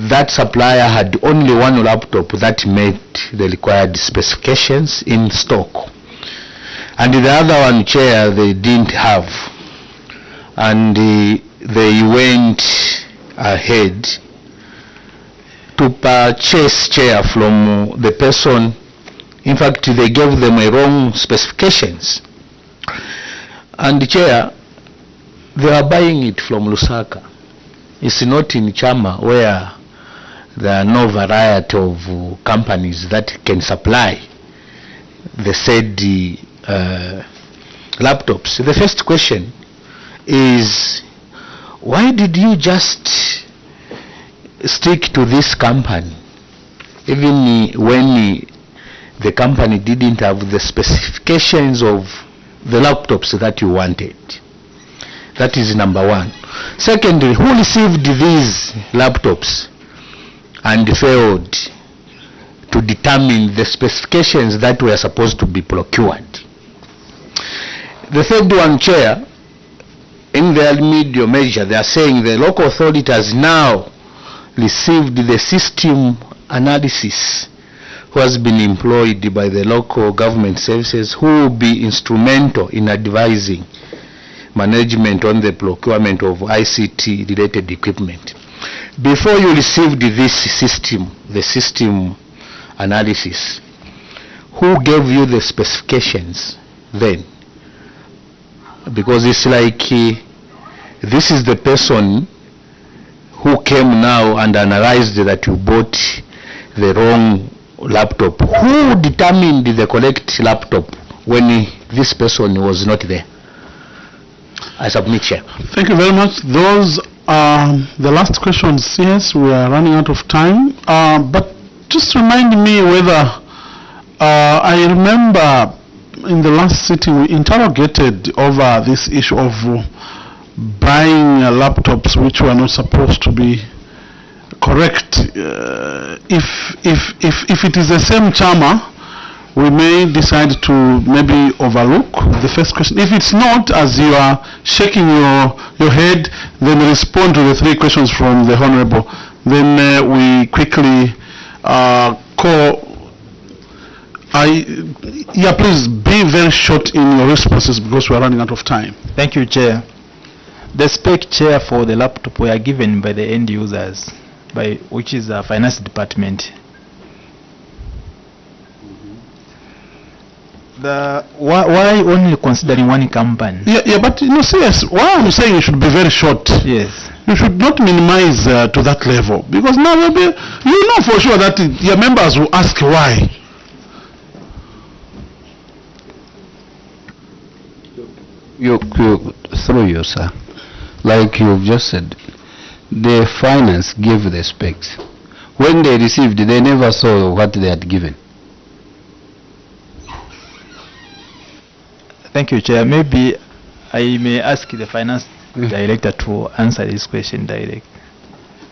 that supplier had only 1 laptop that met the required specifications in stock, and the other one, Chair, they didn't have, and they went ahead to purchase, Chair, from the person. In fact, they gave them a wrong specifications, and Chair, they are buying it from Lusaka. It's not in Chama, where there are no variety of companies that can supply the said laptops. The first question is, why did you just stick to this company even when the company didn't have the specifications of the laptops that you wanted? That is number 1. Secondly, who received these laptops and failed to determine the specifications that were supposed to be procured? The third one, Chair, in their remedial measure, they are saying the local authority has now received the system analysis who has been employed by the local government services who will be instrumental in advising management on the procurement of ICT related equipment. Before you received this system, the system analysis, who gave you the specifications then? Because it's like this is the person who came now and analyzed that you bought the wrong laptop. Who determined the correct laptop when this person was not there? I submit, Chair. Thank you very much. Those are the last questions. Yes, we are running out of time. But just remind me whether I remember in the last sitting we interrogated over this issue of buying laptops which were not supposed to be correct. If it is the same charmer, we may decide to maybe overlook the first question. If it's not, as you are shaking your head, then respond to the three questions from the Honorable. Then we quickly call. Please be very short in your responses because we are running out of time. Thank you, Chair. The spec, Chair, for the laptop were given by the end users, which is the finance department. Why only considering one company? Yeah, but serious. Why I'm saying you should be very short. Yes. You should not minimize to that level, because now you know for sure that your members will ask why. Through you, sir. Like you've just said, the finance gave the specs. When they received, they never saw what they had given. Thank you, Chair. Maybe I may ask the finance director to answer this question direct.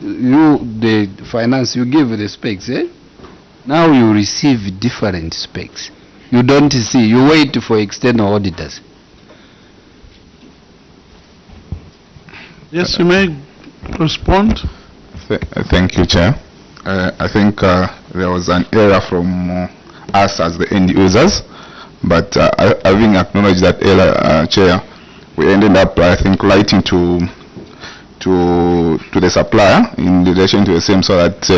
You, the finance, you give the specs, eh? Now you receive different specs. You don't see, you wait for external auditors. Yes, you may respond. Thank you, Chair. I think there was an error from us as the end users, but having acknowledged that error, Chair, we ended up, I think, writing to the supplier in relation to the same, so that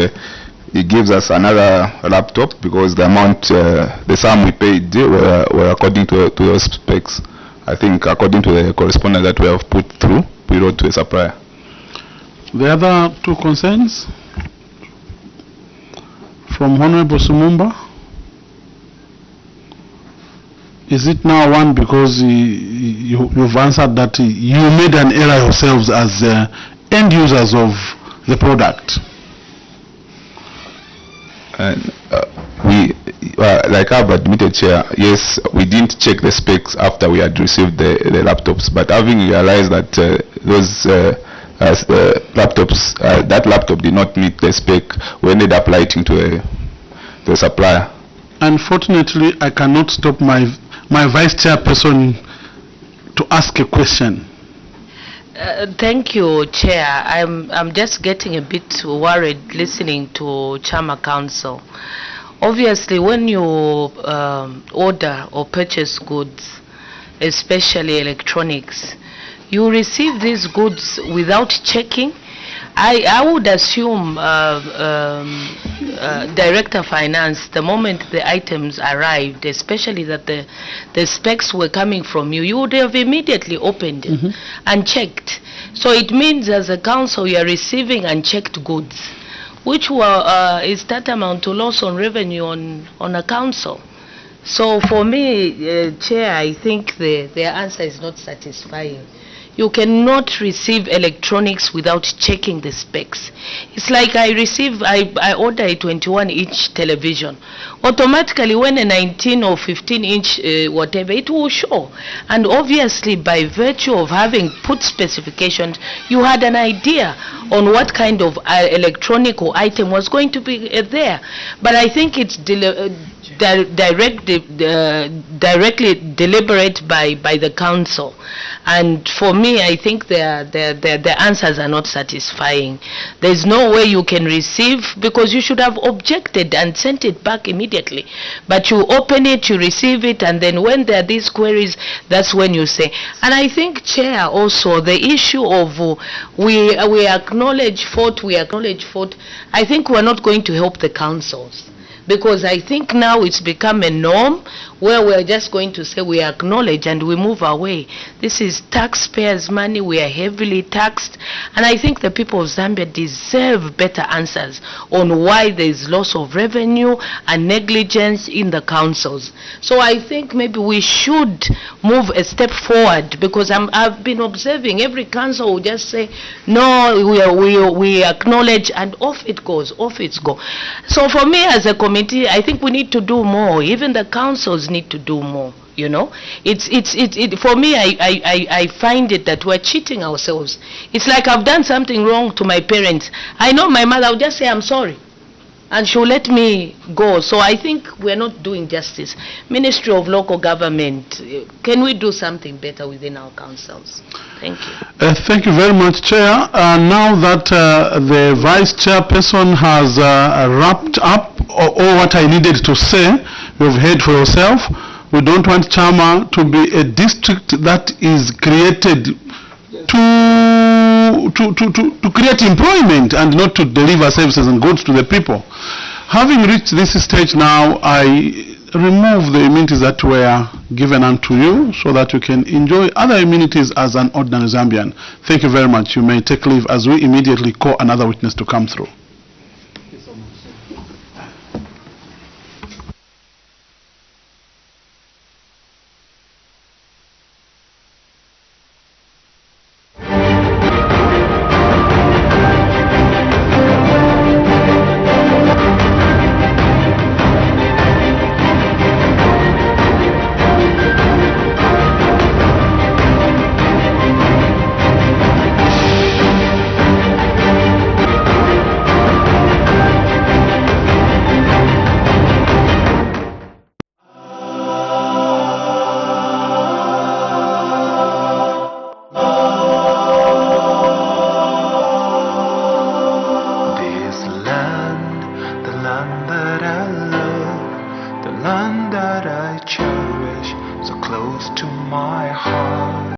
it gives us another laptop, because the amount, the sum we paid were according to those specs. I think according to the correspondence that we have put through, we wrote to the supplier. The other two concerns from Honorable Sumumba. Is it now one because you've answered that you made an error yourselves as end users of the product? We, like I've admitted, Chair, yes, we didn't check the specs after we had received the laptops, but having realized that those laptops, that laptop did not meet the spec, we ended up writing to the supplier. Unfortunately, I cannot stop my vice chairperson to ask a question. Thank you, Chair. I'm just getting a bit worried listening to Chama Council. Obviously, when you order or purchase goods, especially electronics, you receive these goods without checking. I would assume Director Finance, the moment the items arrived, especially that the specs were coming from you, you would have immediately opened it and checked. So it means as a council you are receiving unchecked goods, which is tantamount to loss on revenue on a council. So for me, Chair, I think their answer is not satisfying. You cannot receive electronics without checking the specs. It's like I order a 21-inch television. Automatically, when a 19 or 15-inch whatever, it will show. And obviously, by virtue of having put specifications, you had an idea on what kind of electronic or item was going to be there. But I think it's directly deliberate by the council. And for me, I think the answers are not satisfying. There's no way you can receive, because you should have objected and sent it back immediately. But you open it, you receive it, and then when there are these queries, that's when you say. And I think, Chair, also the issue of we acknowledge fault, I think we're not going to help the councils. Because I think now it's become a norm where we're just going to say we acknowledge and we move away. This is taxpayers' money, we are heavily taxed, and I think the people of Zambia deserve better answers on why there is loss of revenue and negligence in the councils. So I think maybe we should move a step forward, because I've been observing every council will just say, no, we acknowledge, and off it goes. So for me as a committee, I think we need to do more. Even the councils need to do more. You know, for me, I find it that we're cheating ourselves. It's like I've done something wrong to my parents. I know my mother will just say, I'm sorry, and she'll let me go. So I think we're not doing justice. Ministry of Local Government, can we do something better within our councils? Thank you. Thank you very much, Chair. Now that the Vice Chairperson has wrapped up all what I needed to say, you've heard for yourself. We don't want Chama to be a district that is created to create employment and not to deliver services and goods to the people. Having reached this stage now, I remove the immunities that were given unto you so that you can enjoy other immunities as an ordinary Zambian. Thank you very much. You may take leave as we immediately call another witness to come through.